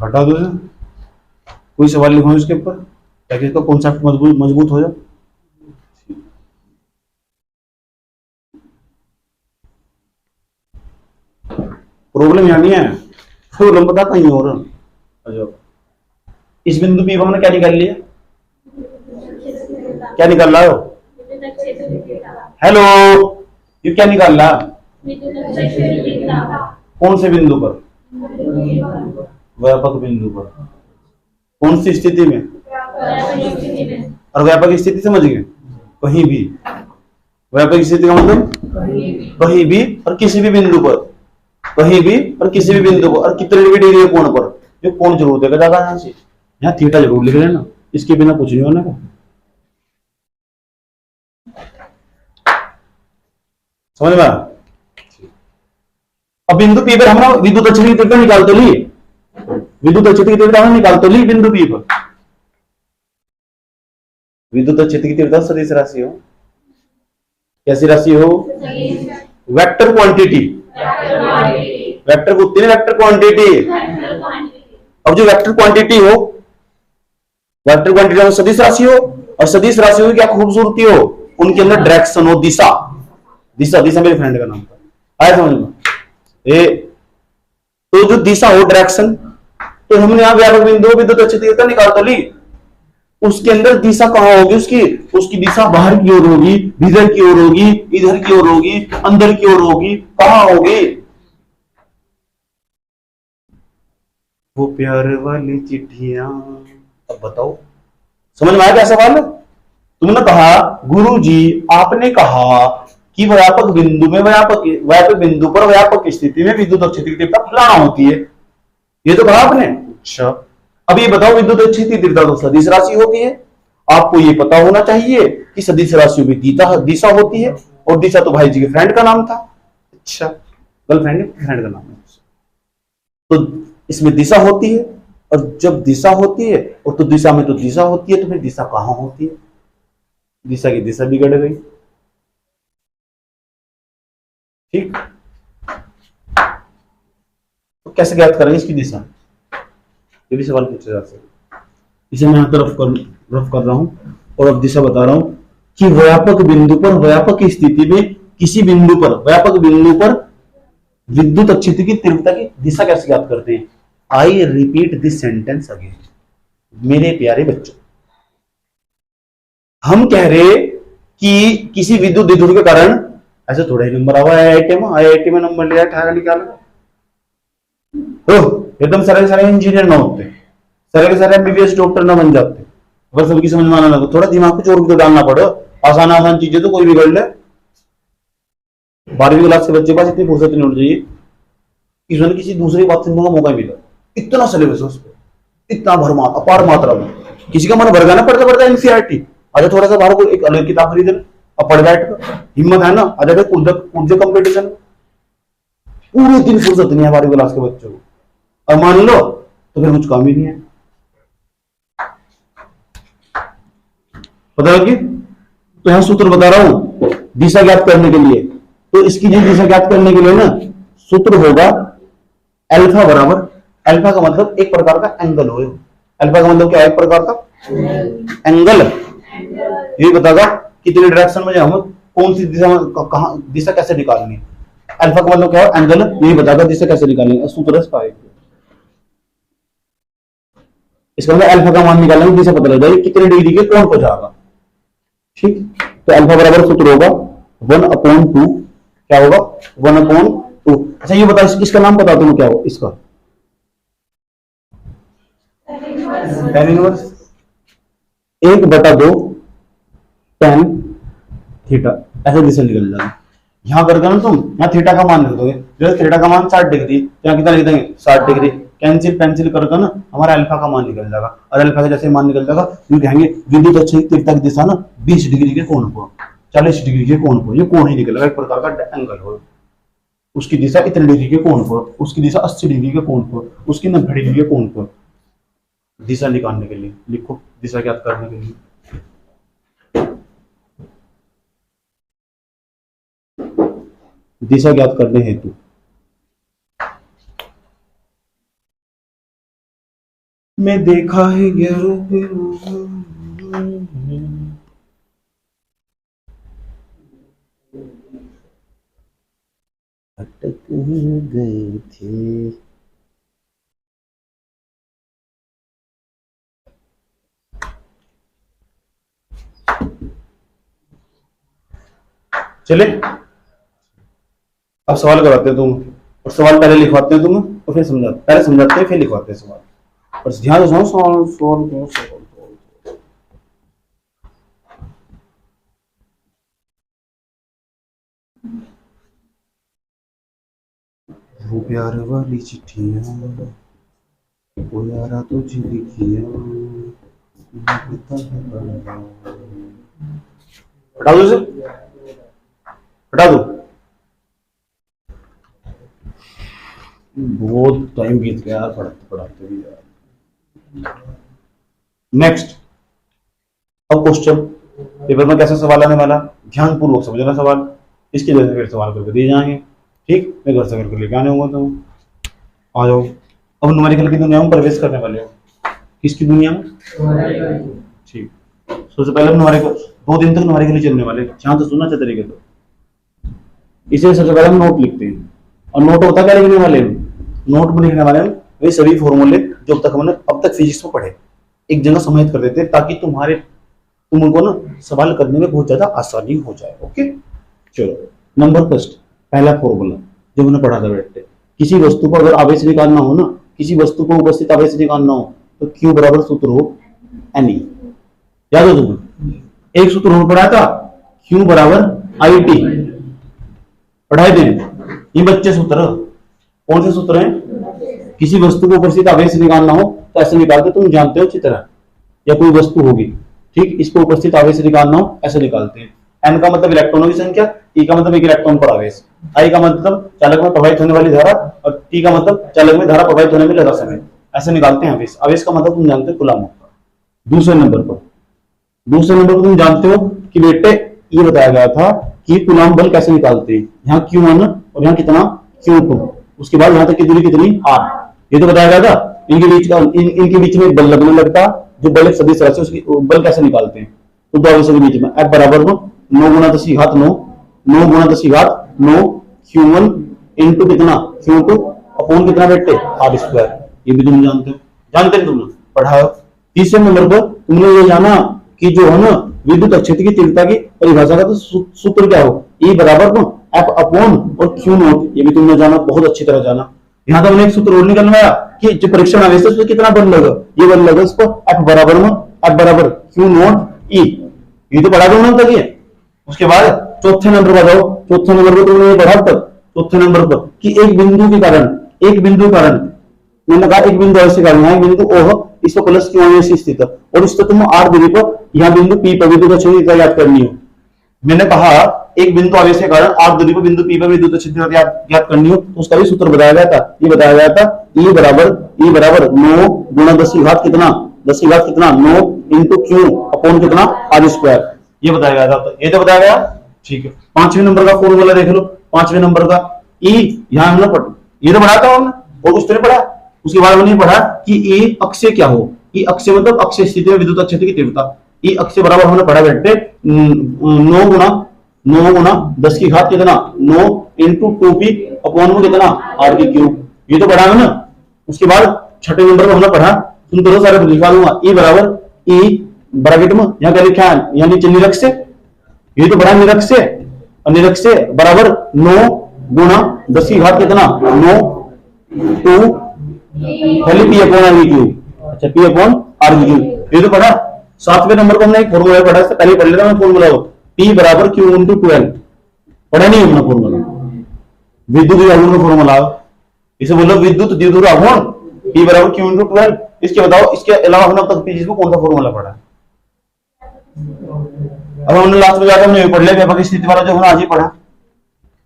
हटा दो इसे। कोई सवाल लिखो इसके ऊपर ताकि इसका कॉन्सेप्ट मजबूत मजबूत हो जाए। प्रॉब्लम यहाँ नहीं है, प्रॉब्लम पता कहीं और। अच्छा, इस बिंदु P पर हमने क्या निकाल लिया? क्या निकाल रहा हो? हेलो, ये क्या निकाल रहा? कौन से बिंदु पर? व्यापक बिंदु पर। कौन सी स्थिति में? और व्यापक स्थिति समझ गए? कहीं भी। व्यापक स्थिति का मतलब कहीं भी और किसी भी बिंदु पर, कहीं भी और किसी भी बिंदु पर, और कितने भी डिग्री कोण पर। जो कोण जरूर देगा ज्यादा, यहाँ से यहाँ थीटा जरूर लिख लेना, इसके बिना कुछ नहीं होने का। समझ में? अब बिंदु P पर हमने विद्युत अक्षर की तीव्रता निकाल तो ली, विद्युत अक्षर की तीव्रता हमने निकाल तो ली बिंदु P पर। विद्युत क्षेत्र की तीव्रता सदिश राशि हो, कैसी राशि हो? Vector quantity. वेक्टर को तीन वेक्टर क्वांटिटी। अब जो वेक्टर क्वांटिटी हो, वेक्टर क्वांटिटी में सदिश राशि हो, और सदिश राशि हो क्या खूबसूरती हो, उनके अंदर डायरेक्शन हो, दिशा। दिशा, दिशा मेरे फ्रेंड का नाम था, आया समझ में? तो जो दिशा हो, डायरेक्शन, तो हमने यहां व्यापक बिंदु विद्युत अक्षर की तीव्रता निकाल तो ली, उसके अंदर दिशा कहां होगी? उसकी उसकी दिशा बाहर की ओर होगी, भीतर की ओर होगी, इधर की ओर होगी, अंदर की ओर होगी, कहां होगी? वो प्यार वाली चिट्ठियां। अब बताओ, समझ में आया क्या सवाल? तुमने कहा गुरुजी आपने कहा कि व्यापक बिंदु में व्यापक बिंदु पर व्यापक स्थिति में विद्युत अक्षर की तीव्रता फलाना होती है, ये तो कहा आपने। अच्छा, अब ये बताओ विद्युत अक्षर की तीव्रता तो सदिश राशि होती है, आपको ये पता होना चाहिए कि सदिश राशियों में दिशा होती है, और दिशा तो भाई जी के फ्रेंड का नाम था। अच्छा, गर्लफ्रेंड फ्रेंड का नाम है, तो इसमें दिशा होती है, और जब दिशा होती है और तो दिशा में तो दिशा होती है, तो फिर दिशा कहां होती है? दिशा की दिशा बिगड़ गई। ठीक, तो कैसे ज्ञात करेंगे इसकी दिशा? ये भी सवाल पूछा जा सकता है। इसे मैं रफ कर रहा हूं और अब दिशा बता रहा हूं कि व्यापक बिंदु पर व्यापक स्थिति में किसी बिंदु पर, व्यापक बिंदु पर विद्युत अक्षर की तीव्रता की दिशा कैसे ज्ञात करते हैं? I repeat this sentence again. मेरे प्यारे बच्चों, हम कह रहे कि किसी विद्युत द्विध्रुव के कारण, ऐसे थोड़ा ही नंबर आवा आईआईटी में नंबर लिया 18 निकाला, तो एकदम सारे सारे इंजीनियर ना होते, सारे के सारे एमबीबीएस डॉक्टर ना बन जाते, अगर सबकी समझ में आना लगा, थोड़ा दिमाग को जोर भी तो डालना पड़े। आसान आसान चीजें तो कोई भी कर ले। 12वीं क्लास के बच्चे के पास इतनी फुर्सत नहीं होनी चाहिए कि उसने किसी दूसरी बात सुनने का मौका मिला। इतना सिलेबस है उस पर, इतना अपार मात्रा में, किसी का मन भर गया ना पढ़ते पढ़ते एनसीईआरटी, आजा थोड़ा सा बाहर को एक अलग किताब खरीद ले, अब पढ़ बैठ, हिम्मत है ना, आजा भाई कूद कंपटीशन। पूरे दिन फुर्सत नहीं है 12वीं क्लास के बच्चों को, और मान लो तो फिर कुछ काम ही नहीं है। पता लगी? तो यहां सूत्र बता रहा हूं दिशा ज्ञात करने के लिए। तो इसकी दिशा ज्ञात करने के लिए ना सूत्र होगा अल्फा बराबर, अल्फा का मतलब एक प्रकार का एंगल हो, अल्फा का मतलब क्या है? एक प्रकार का एंगल। ये बतागा कितने डायरेक्शन में जाऊंगा, कौन सी दिशा में, कहां दिशा कैसे निकालनी है। अल्फा का मतलब क्या है? एंगल। यही बतागा दिशा कैसे निकालनी है, सूत्र इसका है। इसका मतलब अल्फा का मान निकालने में दिशा पता लग जाएगी कितने डिग्री के कोण पर जाएगा। ठीक, तो अल्फा बराबर सूत्र होगा 1/2, क्या होगा? 1/2। अच्छा ये बता, इसका नाम बता तुम्हें क्या हो इसका? tan इनवर्स 1/2 tan थीटा, ऐसे दिशा निकल जाएगा। यहां करके ना तुम यहाँ थीटा का मान लिख दोगे, जो थीटा का मान 60 डिग्री, यहाँ कितना लिख देंगे? 60 डिग्री। कैंसिल पेंसिल करके ना हमारा अल्फा का मान निकल जाएगा, और अल्फा का जैसे मान निकल जाएगा तो कहेंगे विद्युत अक्षर की तीव्रता की दिशा ना 20 डिग्री के कोण पर, 40 डिग्री के कोण पर, ये कोण ही निकलेगा, एक प्रकार का एंगल हो। उसकी दिशा इतने डिग्री के कोण पर, उसकी दिशा 80 डिग्री के कोण पर, उसकी 90 डिग्री के कोण पर। दिशा निकालने के लिए लिखो, दिशा ज्ञात करने के लिए दिशा ज्ञात करने हेतु मैं देखा है गैरों के अटक गए थे। चले अब सवाल करवाते हैं तुम, और सवाल पहले लिखवाते हैं तुम तो फिर समझाते, पहले समझाते हैं फिर लिखवाते हैं सवाल। और ध्यान से सवाल सवाल वो प्यार वाली चिट्ठियां वो यारा तुझे लिखिया हटा दो इसे, हटा दो। बहुत टाइम बीत गया यार पढ़ाते पढ़ाते भी यार। नेक्स्ट, अब क्वेश्चन पेपर में कैसे सवाल आने वाला, ध्यान पूर्वक समझना सवाल, इसकी वजह से फिर सवाल करके दिए जाएंगे। ठीक, मैं घर से करके लेके आने होगा तो आ जाओ। अब न्यूमेरिकल की दुनिया में प्रवेश करने वाले हो। किसकी दुनिया में? ठीक, सबसे पहले न्यूमेरिकल 2 दिन तक न्यूमेरिकल चलने वाले, ध्यान से सुनना चाहिए तरीके तो। इसे सबसे पहले हम नोट लिखते हैं, और नोट होता क्या लिखने वाले हैं? नोट में लिखने वाले हैं वे सभी फॉर्मूले जो अब तक हमने अब तक फिजिक्स में पढ़े एक जगह समाहित कर देते हैं, ताकि तुम उनको ना सवाल करने में बहुत ज्यादा आसानी हो जाए। ओके, चलो नंबर फर्स्ट, पहला फॉर्मूला जो मैंने पढ़ा था बेटे, किसी वस्तु को अगर आवेश निकालना हो ना, किसी वस्तु को उपस्थित आवेश निकालना हो तो Q बराबर सूत्र हो NE। याद हो तुम्हें? एक सूत्र हमने पढ़ा था Q बराबर IT, पढ़ाए थे ये बच्चे सूत्र। कौन से सूत्र हैं? किसी वस्तु को उपस्थित आवेश निकालना हो तो ऐसे निकालते, तुम जानते हो अच्छी तरह, या कोई वस्तु होगी, ठीक, इसको उपस्थित आवेश निकालना हो ऐसे निकालते हैं। N का मतलब इलेक्ट्रॉनों की संख्या, E का मतलब एक इलेक्ट्रॉन पर आवेश, I का मतलब चालक में प्रवाहित होने वाली धारा, और T का मतलब चालक में धारा प्रवाहित होने में लगा समय, ऐसे निकालते हैं आवेश। आवेश का मतलब तुम जानते हो कूलम होता है। दूसरे नंबर पर तुम जानते हो कि बेटे ये बताया गया था कि कूलम बल कैसे निकालते हैं, यहाँ Q1 और यहाँ कितना Q2, उसके बाद यहाँ तक की दूरी कितनी R, ये तो बताया गया था। इनके बीच में एक बल लगने लगता, जो बल एक सदिश राशि, उसकी बल कैसे निकालते हैं? तो दो आवेशों के बीच में F बराबर 9 गुना 10 की घात 9 गुना 10 की घात 9 Q1 इंटू कितना Q2 अपॉन कितना बेटे R²। ये भी तुम जानते हो, तुमने पढ़ा। तीसरे नंबर पर तुमने ये जाना कि जो है ना विद्युत क्षेत्र की तीव्रता की परिभाषा का तो सूत्र क्या हो, E बराबर F अपॉन और Q0, ये भी तुमने जाना, बहुत अच्छी तरह जाना। यहाँ तो मैंने एक सूत्र और निकलवाया कि जो परीक्षण आवेश है उसमें कितना बल लगा, ये बल लगा उसको F बराबर Q0 E, ये तो पढ़ा दो तक ये। उसके बाद चौथे नंबर पर जाओ, चौथे नंबर पर तुमने ये पढ़ा तक, चौथे नंबर पर कि एक बिंदु के कारण मैंने कहा एक बिंदु ऐसे कारण है, बिंदु OH इस पर प्लस Q में स्थित है, और इस पर तुम R दूरी पर यहाँ बिंदु P पर विद्युत क्षेत्र याद करनी हो। मैंने कहा एक बिंदु आवेश के कारण R दूरी पर बिंदु P पर विद्युत क्षेत्र याद करनी हो, तो उसका भी सूत्र बताया गया था। ये बताया गया था E बराबर 9 गुना 10 की घात कितना 9 इंटू Q अपॉन कितना R², ये बताया गया था। ये तो बताया गया, ठीक है। 5वें नंबर का फॉर्मूला देख लो, 5वें नंबर का E, यहाँ हमने ये तो पढ़ा था हमने, और कुछ तो नहीं पढ़ा। उसके बाद हमने पढ़ा कि E अक्ष क्या हो, E अक्ष मतलब अक्ष स्थिति में विद्युत क्षेत्र की तीव्रता। E अक्ष बराबर हमने पढ़ा बेटे 9 गुना 10 की घात कितना 9 इंटू 2P अपॉन में कितना R³, ये तो पढ़ा है ना। उसके बाद 6वें नंबर पर हमने पढ़ा, तुम दोनों सारे लिखवा दूंगा, E बराबर E ब्रैकेट में यहाँ क्या लिखा है, यहाँ नीचे निरक्ष से, ये तो बड़ा निरक्ष से, और निरक्ष से बराबर 9 गुना 10 की घात कितना 9 2 पहले P अपॉन R³, अच्छा P अपॉन R³, ये तो पढ़ा। 7वें नंबर पर हमने एक फॉर्मूला पढ़ा, इससे पहले पढ़ लेता मैं फॉर्मूला हो, P बराबर Q इंटू 12, पढ़ा नहीं अपना फॉर्मूला, विद्युत आघूर्ण का फॉर्मूला, इसे बोलो विद्युत द्विध्रुव आघूर्ण, P बराबर Q इंटू 12। इसके बताओ, इसके अलावा हमने अब तक फिजिक्स में कौन सा फॉर्मूला पढ़ा? अब हमने लास्ट में जाकर हमने पढ़ लिया व्यापक स्थिति वाला, जो हमने आज ही पढ़ा,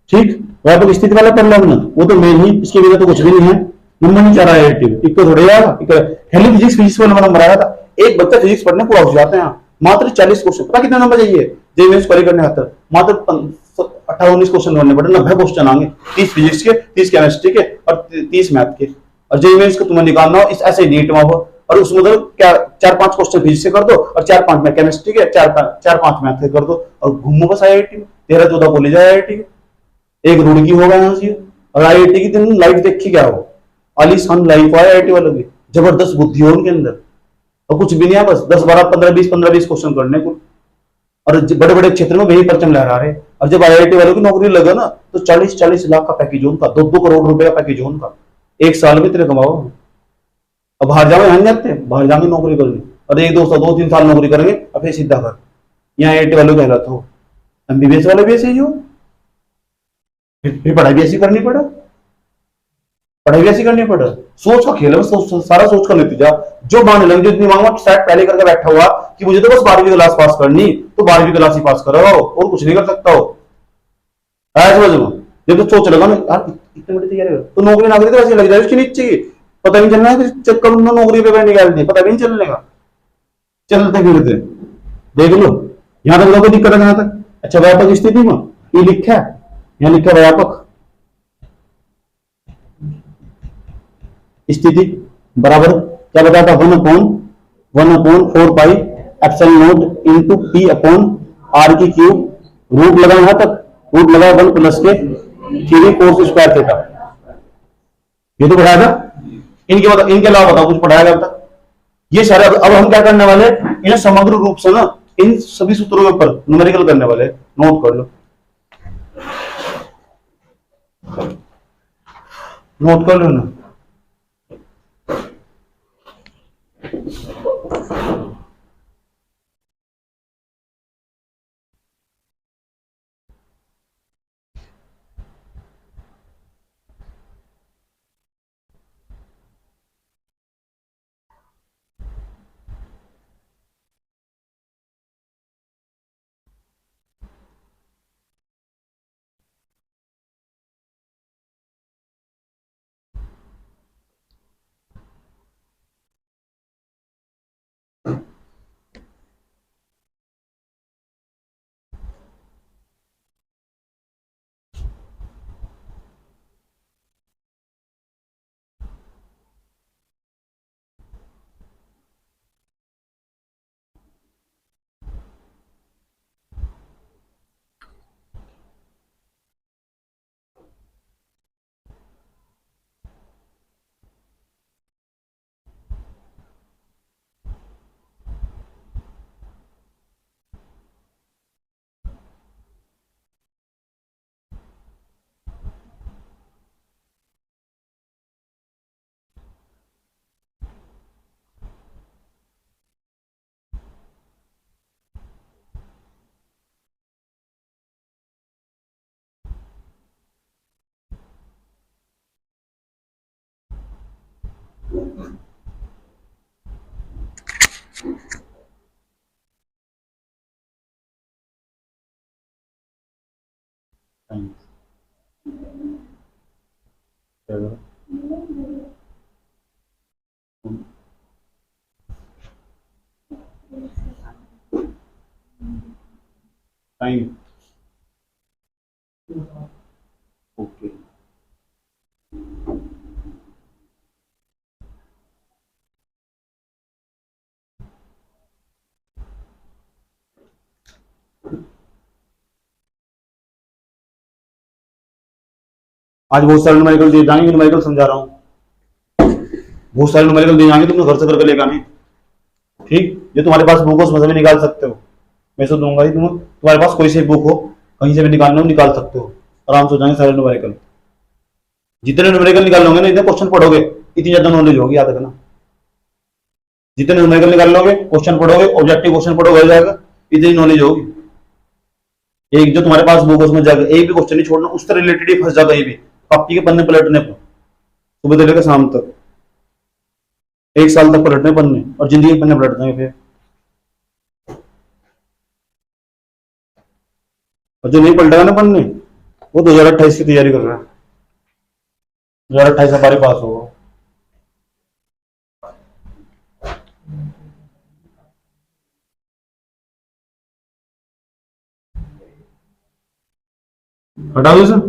ठीक, व्यापक स्थिति वाला पढ़ लिया हमने, वो तो मेन ही, इसके बिना तो कुछ भी नहीं है। नंबर नहीं चाह रहा है एक तो थोड़े यार, पहले फिजिक्स को नंबर आया था, एक बच्चा फिजिक्स पढ़ने पूरा हो जाते हैं, मात्र 40 क्वेश्चन, पता कितना नंबर चाहिए जेईई मेंस क्वालिफाई करने खातर? मात्र 18-19 क्वेश्चन करने पड़े, 90 क्वेश्चन आएंगे, 30 फिजिक्स के, 30 केमिस्ट्री के और 30 मैथ के। और जेईई मेंस को तुम्हें निकालना हो इस ऐसे नीट में हो, और उसमें तो क्या 4-5 क्वेश्चन फिजिक्स से कर दो और 4-5 में केमिस्ट्री के, 4-5 मैथ के कर दो और घूमो बस आईआईटी में। 13-14 कॉलेज है आईआईटी के, एक रुड़की होगा यहाँ से। और आईआईटी की तुम लाइफ देखी क्या हो, आलीशान लाइफ है आईआईटी वालों की, जबरदस्त बुद्धि हो उनके अंदर, और कुछ भी नहीं है, बस 10-12-15-20 क्वेश्चन करने को, और बड़े बड़े क्षेत्र में वही परचम लहरा रहे। और जब आईआईटी वालों की नौकरी लगे ना तो 40-40 लाख का पैकेज हो उनका, 2-2 करोड़ रुपए का पैकेज हो उनका, एक साल में तेरे कमाओ। अब बाहर जाओ, यहाँ जाते हैं बाहर जाके नौकरी करनी, और 1-2 3 साल नौकरी करेंगे और फिर सीधा कर। यहाँ आईआईटी वालों कहलाते हो, एमबीबीएस वाले भी ऐसे ही हो, फिर पढ़ाई भी ऐसी करनी पड़ा, पढ़ाई भी ऐसी करनी पड़ा। सोच का खेल है, सारा सोच का नतीजा। जो मानने लगे, जो दिमाग में सेट पहले करके बैठा हुआ कि मुझे तो बस 12वीं क्लास पास करनी, तो 12वीं क्लास ही पास करो और कुछ नहीं कर सकता हो, समझ लो। जब तो सोच लगा ना यार इतनी बड़ी तैयारी तो नौकरी नाकरी तो ऐसी लग जाए उसकी नीचे की, पता नहीं चलना है चक्कर में नौकरी पे निकाल दी, पता भी नहीं चलने का, चलते फिरते देख लो। यहाँ तक कोई दिक्कत है यहाँ तक। अच्छा, व्यापक स्थिति में ये लिखा है, यहाँ लिखा है व्यापक स्थिति बराबर क्या बताया था, 1/4 pi epsilon not into P upon R की क्यूब। रूट लगा यहां तक, रूट लगा 1 प्लस के 3 cos स्क्वायर थीटा। ये तो पढ़ाया था। इनके अलावा बताओ कुछ पढ़ाया गया तक? ये सारे अब हम क्या करने वाले, इन्हें समग्र रूप से ना इन सभी सूत्रों के ऊपर न्यूमेरिकल करने वाले, नोट कर लो, नोट कर लो ना। टाइम ओके, आज बहुत सारे न्यूमेरिकल दिए जाएंगे, न्यूमेरिकल समझा रहा हूँ, बहुत सारे न्यूमेरिकल दिए जाएंगे, तुमने घर से करके लेकर आने, ठीक। ये तुम्हारे पास बुक हो उसमें से भी निकाल सकते हो, मैं तो दूंगा ही, तुम्हारे पास कोई सी बुक हो कहीं से भी निकालना हो निकाल सकते हो, आराम से हो जाएंगे सारे न्यूमेरिकल। जितने न्यूमेरिकल निकाल लोगे ना, इतने क्वेश्चन पढ़ोगे, इतनी ज्यादा नॉलेज होगी, याद रखना। जितने न्यूमेरिकल निकाल लोगे, क्वेश्चन पढ़ोगे, ऑब्जेक्टिव क्वेश्चन पढ़ोगे, हो जाएगा, इतनी नॉलेज होगी। एक जो तुम्हारे पास बुक उसमें जाएगा, एक भी क्वेश्चन नहीं छोड़ना, उससे रिलेटेड ही फंस जाएगा, ये भी कॉपी के पन्ने पलटने पर सुबह से लेकर शाम तक, 1 साल तक पलटने पन्ने, और जिंदगी के पन्ने पलट देंगे फिर। और जो नहीं पलटेगा ना पन्ने, वो 2028 की तैयारी कर रहा है, 2028 हमारे पास होगा। हटा दो सर,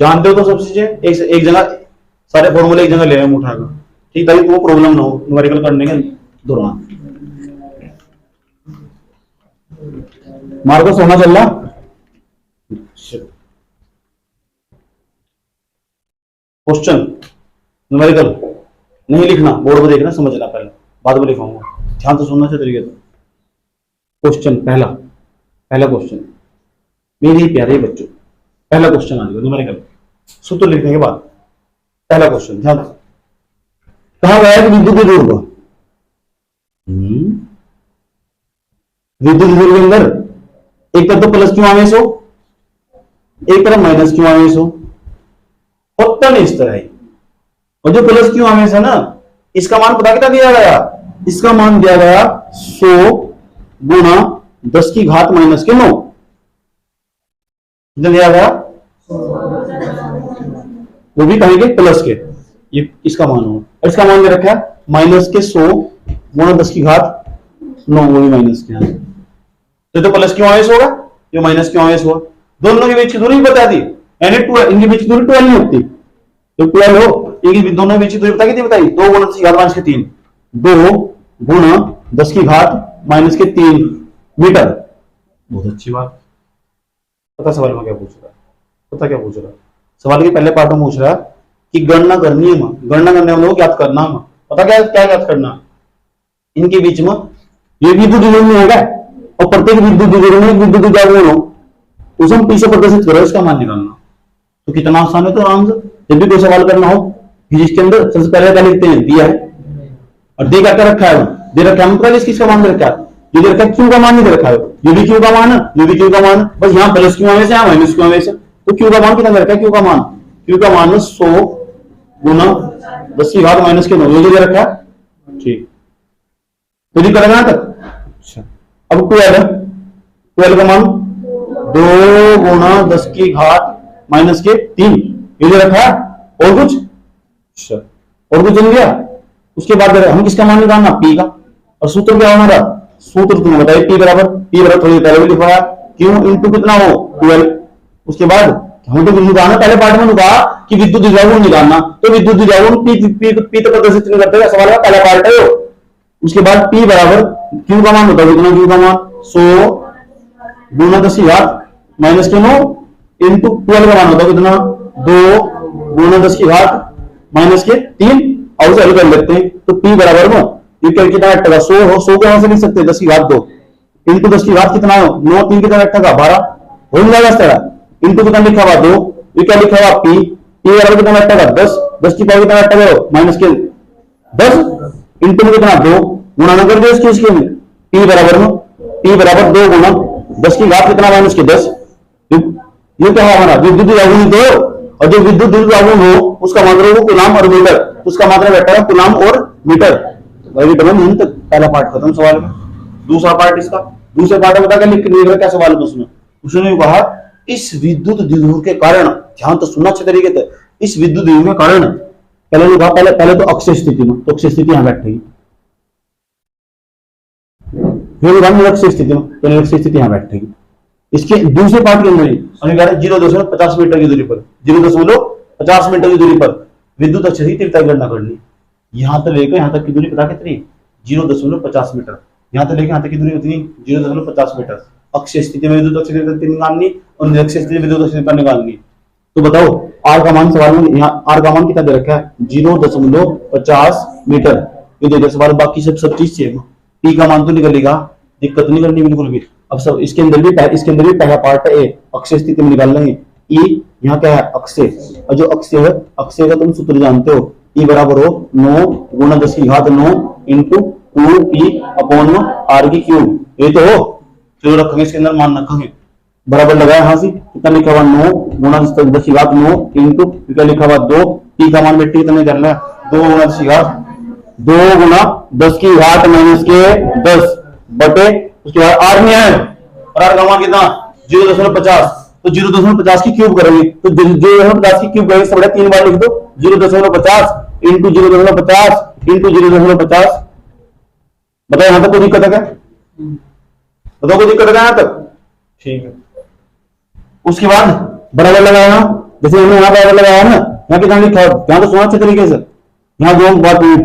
जानते हो तो सब चीजें एक जगह सारे फॉर्मूले एक जगह ले आए उठाकर, ठीक ताकि तो प्रॉब्लम ना हो न्यूमेरिकल करने के दौरान। मार्को सोना चल रहा। क्वेश्चन न्यूमेरिकल नहीं लिखना, बोर्ड पर देखना, समझना, पहले बाद में लिखाऊंगा, ध्यान से सुनना चाहिए तरीके से। क्वेश्चन पहला क्वेश्चन मेरे प्यारे बच्चों, पहला क्वेश्चन आ जाएगा न्यूमेरिकल, सूत्र लिखने के बाद पहला क्वेश्चन ध्यान। कहा गया है कि विद्युत विभव का विद्युत विभव के अंदर एक तरफ तो प्लस क्यू आवेश हो, एक तरफ माइनस क्यू आवेश हो, होता नहीं इस तरह ही। और जो प्लस क्यू आवेश है ना, इसका मान पता कितना दिया गया, इसका मान दिया गया 100 गुणा 10 की घात माइनस के 9, कितना दिया गया, वो भी कहेंगे प्लस के, ये इसका मान हो, और इसका मान दे रखा है माइनस के 100 गुणा 10 की घात 9, वो भी माइनस के है, तो प्लस क्यों आवेश होगा, ये माइनस क्यों आवेश होगा, दोनों के बीच की दूरी बता दी, यानी इनके बीच की दूरी 12 नहीं होती, तो 12 हो, इनके दोनों के बीच की दूरी बता कितनी बताई, 2 गुणा 10 की घात माइनस के 3, 2 गुणा 10 की घात माइनस के 3 मीटर। बहुत अच्छी बात। पता सवाल में क्या पूछ रहा है, पता क्या पूछ रहा है, सवाल के पहले पार्ट में पूछ रहा है कि गणना करनी है, गणना करने वालों को ज्ञात करना है, पता क्या क्या ज्ञात करना, इनके बीच में ये विद्युत विभव में होगा, और प्रत्येक विद्युत विभव में विद्युत विभव हो, उसे हम पीछे प्रदर्शित करो, इसका मान निकालना। तो कितना आसान है, तो आराम से जब भी कोई सवाल करना हो फिजिक्स के अंदर सबसे पहले क्या लिखते हैं, दिया है, और दे क्या रखा है, दे रखा है मतलब इसका मान दे रखा है, ये दे रखा है क्यू का मान नहीं दे रखा है, ये भी क्यू का मान है, ये भी क्यू का मान, बस यहाँ प्लस क्यू आवेश है, यहाँ माइनस क्यू आवेश है, तो क्यू का मान कितना दे रखा है, क्यू का मान 100 गुना 10 की घात माइनस के 9, ये दे रखा है, ठीक, तो ये करेगा तक। अच्छा, अब 12 का मान 2 गुणा 10 की घात माइनस के 3, ये दे रखा है, और कुछ, अच्छा, और कुछ जल गया, उसके बाद हम किसका मान निकालना, पी का, और सूत्र क्या हमारा, सूत्र तुम्हें बताइए, पी बराबर थोड़ी पहले भी लिखवाया, क्यू इंटू कितना हो 12, उसके बाद हम तो निकालना, पहले पार्ट में कहा कि विद्युत विभव निकालना, तो विद्युत विभव पी तक प्रदर्शित नहीं करते, सवाल का पहला पार्ट है वो, उसके बाद पी बराबर क्यू का मान बताओ कितना, क्यू का मान 100 गुणा 10 की घात माइनस के 9 इंटू 12 का मान बताओ कितना, 2 गुणा 10 की घात माइनस के 3, और उसे हल कर लेते हैं, तो पी बराबर में ये कितना टका 100 हो, 100 को यहां से लिख सकते हैं 10 की घात 2 इंटू 10 की घात कितना हो 9, 3 कितना टका 12 हो जाएगा इस तरह, इंटू कितना लिखा हुआ 2, ये क्या लिखा हुआ पी बराबर कितना टका 10 की पावर कितना टका माइनस के 10 इंटू में कितना 2 गुणा न कर दो इसके में, पी बराबर 2 गुणा 10 की घात कितना माइनस के 10, ये क्या है हमारा विद्युत आघूर्ण, तो और जो विद्युत आघूर्ण हो उसका मात्रा हो कूलाम और मीटर, उसका मात्रा बैठा है कूलाम और मीटर। तक पहला पार्ट खत्म सवाल में। दूसरा पार्ट इसका, दूसरे पार्ट में बता क्या क्या सवाल में उसने कहा इस विद्युत द्विध्रुव के कारण, ध्यान तो सुनना अच्छे तरीके से, इस विद्युत द्विध्रुव के कारण पहले कहा पहले तो अक्षय स्थिति में, तो अक्षय स्थिति यहां बैठेगी, फिर निरक्षीय स्थिति में, तो निरक्षीय स्थिति यहां बैठेगी। इसके दूसरे पार्ट के अंदर 0.50 मीटर की दूरी पर, 0.50 मीटर की दूरी पर विद्युत अक्षय की तीव्रता की गणना करनी। यहां तक लेकर यहां तक की दूरी पता कितनी, 0.50 मीटर, यहां तक लेकर यहां तक की दूरी कितनी 0.50 मीटर। अक्षय स्थिति में विद्युत अक्षय की निकालनी और निरक्षीय स्थिति में विद्युत अक्षय की निकालनी। तो बताओ आर का मान सवाल में, यहाँ आर का मान कितना दे रखा है 0.50 मीटर, ये दे दिया सवाल, बाकी सब चीज सेम। पी का मान तो निकलेगा, दिक्कत नहीं करनी बिल्कुल भी। अब सब इसके अंदर भी पहला पार्ट है अक्षय स्थिति में निकाल लेंगे। ई यहाँ क्या है अक्षय, और जो अक्षय है, अक्षय का तुम सूत्र जानते हो, ई बराबर हो 9 गुणा 10 की घात 9 इंटू 2p अपॉन आर की क्यूब, ये तो हो। चलो रखेंगे इसके अंदर मान रखेंगे, बराबर लगाया यहां से, कितना लिखा हुआ 9 गुणा 10 की घात 9 इंटू क्या लिखा हुआ 2, पी का मान बेटी कितने कर रहा है 2 गुणा 10 की घात 2 गुणा 10 की घात माइनस के 10 बटे उसके बाद आर में है, और आर का मान कितना 0.50, तो 0.50 की क्यूब करेंगे, तो 0.50 की क्यूब करेंगे, सब 3 बार लिख दो 0.50 इंटू 0.50 इंटू 0.50। बताओ यहां तक कोई दिक्कत है क्या, बताओ कोई दिक्कत है यहां तक, ठीक है। उसके बाद बराबर लगाया, जैसे हमने यहां बराबर लगाया ना, यहाँ कितना लिखा, यहाँ तो सुना अच्छे तरीके से, यहाँ दोनों बात गई,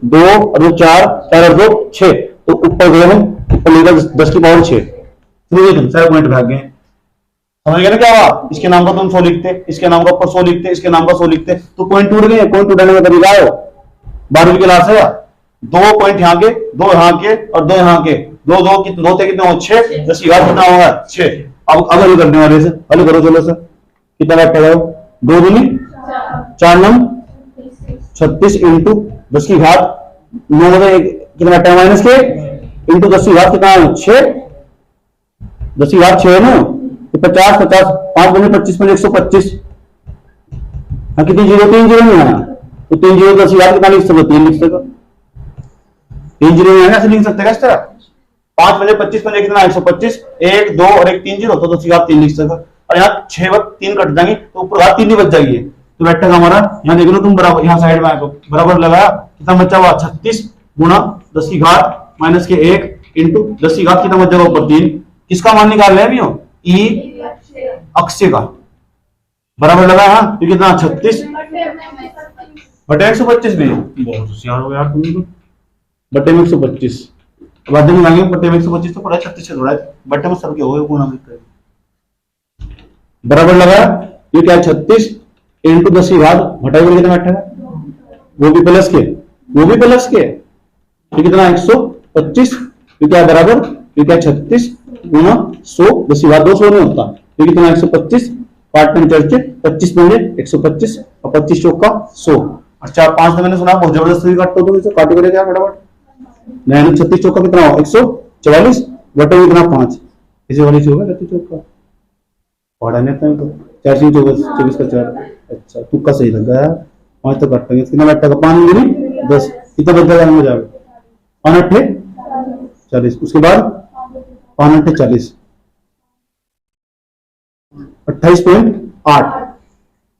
2 और 2 4, 4 और 2 6, तो ऊपर गए हम, ऊपर लिखा 10 की पावर 6, सारे पॉइंट भाग गए। समझ गए ना क्या हुआ? इसके नाम का तुम 100 लिखते, इसके नाम का ऊपर 100 लिखते, इसके नाम का 100 लिखते, तो पॉइंट टूट गए। पॉइंट टूटने का तरीका है 12वीं क्लास है, 2 पॉइंट यहाँ के, 2 यहाँ के और 2 यहाँ के, 2 2 कितने 6, 10 की घात कितना होगा 6। अब हल करने वाले से हल करो, चलो सर कितना बैठा 2 दूनी 4 9 36 इंटू 10 की घात 9 कितना बैठा माइनस के इंटू 10 की घात कितना 6, 10 की घात 6 है ना, 50 50 5 बने 25 बने 125। हाँ कितनी जीरो 3 जीरो नहीं आया, तो 3 जीरो 10 की घात कितना लिख सकते 3 लिख सकते, 3 जीरो नहीं आया ऐसे लिख सकते इस तरह। 5 बने 25 बने कितना 125, 1 2 और 1 3 जीरो, तो 10 की घात 3 लिख सकते। और यहाँ 6 वक्त 3 कट जाएंगे तो ऊपर घात 3 ही बच जाएगी, तो बैठेगा हमारा यहाँ देख लो तुम बराबर, यहाँ साइड में आए तो बराबर लगाया, कितना बचा हुआ 36 गुणा 10 की घात माइनस के 1 इंटू 10 की घात कितना बच जाएगा ऊपर 3। किसका मान निकाल रहे हैं अभी? ई अक्षय का बराबर लगा, हाँ तो कितना 36 बटे 125 भी बहुत होशियार हो यार तुम तो, बटे में 125 बाद में मांगे, बटे में 125 तो पड़ा 36 से थोड़ा बटे में सब के हो गुणा में बराबर लगा, ये क्या 36 इंटू 10 की घात घटाई करके कितना बैठेगा, वो भी प्लस के, वो भी प्लस के, ये कितना 125, ये क्या बराबर, ये क्या 36 गुना 100 10 की घात 200 नहीं होता, ये कितना 125 पार्ट में चढ़ के 25 में 125 और 25 चौका 100 और 4 5 तो मैंने सुना बहुत जबरदस्त काटते हो, तो काटो करेगा फटाफट, नहीं 36 चौका कितना हो 144 बटे कितना 5, इसे वाली होगा 36 चौका पढ़ा नहीं था तो 4 24 का 4, अच्छा तुक्का सही लग गया 5 तो काटेंगे, कितना बैठेगा 5 दूनी 10, कितना बच जाएगा हो जाएगा 5 8 40, उसके बाद 5 8 40 28.8।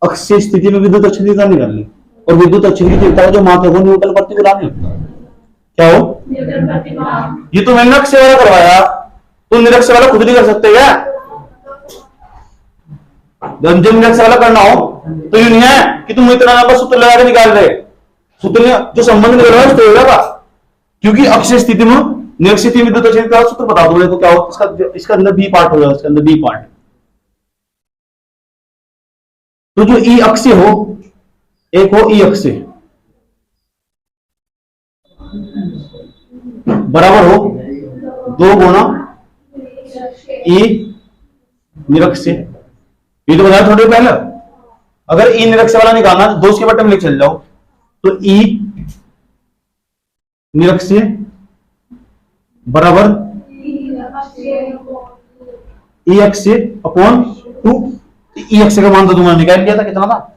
अक्षीय स्थिति में विद्युत अक्षय तीव्रता निकालनी, और विद्युत अक्षय की तीव्रता जो माप है वो न्यूटन प्रति कूलम होता है। क्या हो? ये तो मैंने अक्षय वाला करवाया, तुम निरक्षय वाला खुद नहीं कर सकते क्या? जब निरक्षय वाला करना हो तो यूं नहीं है कि तुम इतना लंबा सूत्र लगा के निकाल रहे, सूत्र जो संबंध निकल रहा है उसको होगा, क्योंकि अक्षय स्थिति में निरक्षित विद्युत अक्षय का सूत्र बता दो देखो क्या हो, इसका अंदर बी पार्ट हो जाएगा, इसके अंदर बी पार्ट, तो जो ई अक्षय हो एक हो ई अक्षय बराबर हो 2 गुना ई निरक्षय, ये तो बताया थोड़ी पहले। अगर ई निरक्षय वाला निकालना तो 2 के बटे में लिख चल जाओ, तो ई निरक्षय बराबर ई अक्षय अपॉन 2, ई अक्षय का मान तो तुमने निकाल लिया था, कितना था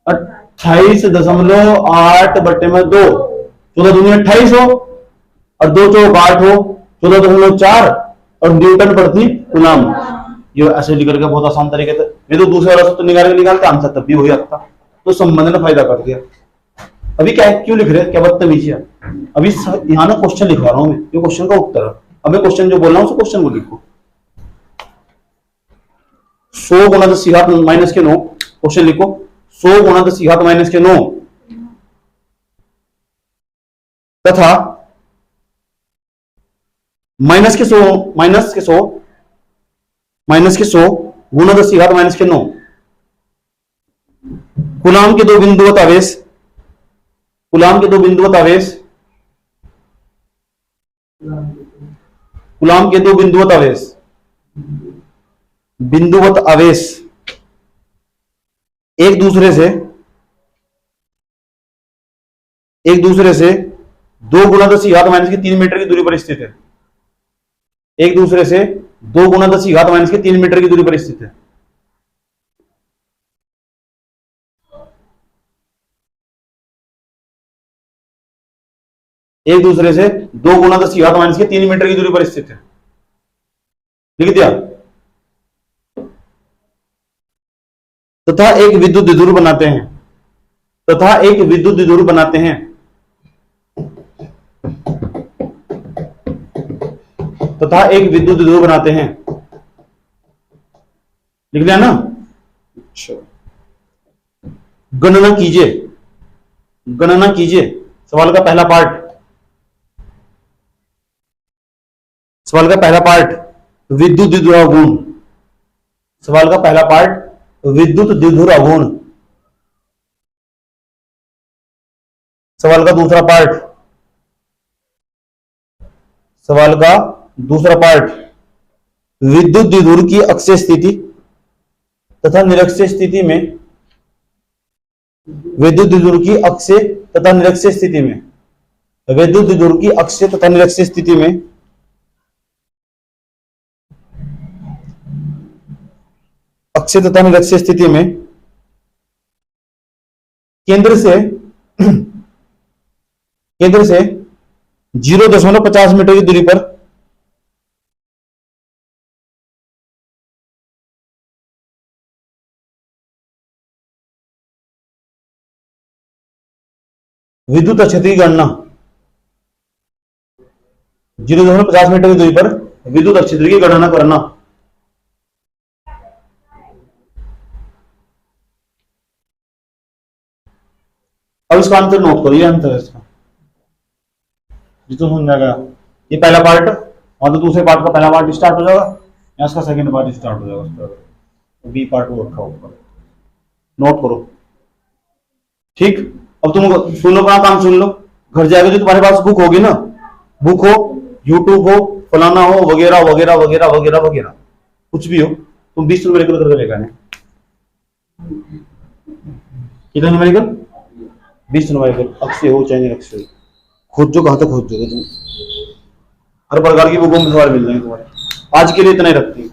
28.8 बटे में 2, 14 दूनी 28 हो और 2 चौक 8 हो, 14.4 और न्यूटन प्रति कूलम। ये ऐसे लिख करके बहुत आसान तरीके से, नहीं तो दूसरे वाला सूत्र निकाल के निकालते आंसर तब भी हो जाता, तो संबंध ने फायदा कर दिया। अभी क्या क्यों लिख रहे हैं, क्या बदतमीजी है? अभी यहाँ ना क्वेश्चन लिखवा रहा हूं मैं, ये क्वेश्चन का उत्तर है, अब मैं क्वेश्चन जो बोल रहा हूँ क्वेश्चन को लिखो। 100 गुना 10 की घात माइनस के 9, क्वेश्चन लिखो 100 गुना 10 की घात माइनस के 9 तथा माइनस के 100 गुना 10 की घात माइनस के 9 कूलम के 2 बिंदुवत आवेश, कूलम के 2 बिंदुवत आवेश, कूलम के 2 बिंदुवत आवेश, बिंदुवत आवेश एक दूसरे से 2 गुना 10 की घात माइनस के 3 मीटर की दूरी पर स्थित है, एक दूसरे से 2 गुना 10 की घात माइनस के 3 मीटर की दूरी पर स्थित है। एक दूसरे से 2 गुना 10 की घात माइनस के 3 मीटर की दूरी पर स्थित है, लिख दिया। तथा एक विद्युत द्विध्रुव बनाते हैं, तथा एक विद्युत द्विध्रुव बनाते हैं, तथा एक विद्युत द्विध्रुव बनाते हैं, लिख लिया ना। अच्छा गणना कीजिए, गणना कीजिए। सवाल का पहला पार्ट, सवाल का पहला पार्ट विद्युत द्विध्रुव गुण। सवाल का पहला पार्ट विद्युत द्विध्रुव गुण। सवाल का दूसरा पार्ट, सवाल का दूसरा पार्ट विद्युत द्विध्रुव की अक्षीय स्थिति तथा निरक्षीय स्थिति में, विद्युत द्विध्रुव की अक्षीय तथा निरक्षीय स्थिति में, विद्युत द्विध्रुव की अक्षीय तथा निरक्षीय स्थिति में अक्षीय तथा निरक्षीय स्थिति में केंद्र से 0.50 मीटर की दूरी पर विद्युत क्षेत्र की गणना, 0.50 मीटर की दूरी पर विद्युत क्षेत्र की गणना करना। अब इसका आंसर नोट करो, ये आंसर है इसका, जिसको समझ आएगा। ये पहला पार्ट और तो दूसरे पार्ट का पहला पार्ट स्टार्ट हो जाएगा, या इसका सेकंड पार्ट स्टार्ट हो जाएगा। तो बी पार्ट वो रखा ऊपर, नोट करो, ठीक। अब तुम सुन लो, अपना काम सुन लो, घर जाके जो तुम्हारे पास बुक होगी ना, बुक हो, यूट्यूब हो, फलाना हो, वगैरह वगैरह वगैरह वगैरह वगैरह, कुछ भी हो, तुम 20 न्यूमेरिकल करके लेकर आने। कितना न्यूमेरिकल? 20 न्यूमेरिकल, अक्षय हो चाहे निरक्षय हो, खोजो, कहां तक खोजोगे तुम, हर प्रकार की बुकों में सवाल मिल जाएंगे तुम्हारे। आज के लिए इतना ही रखते हैं।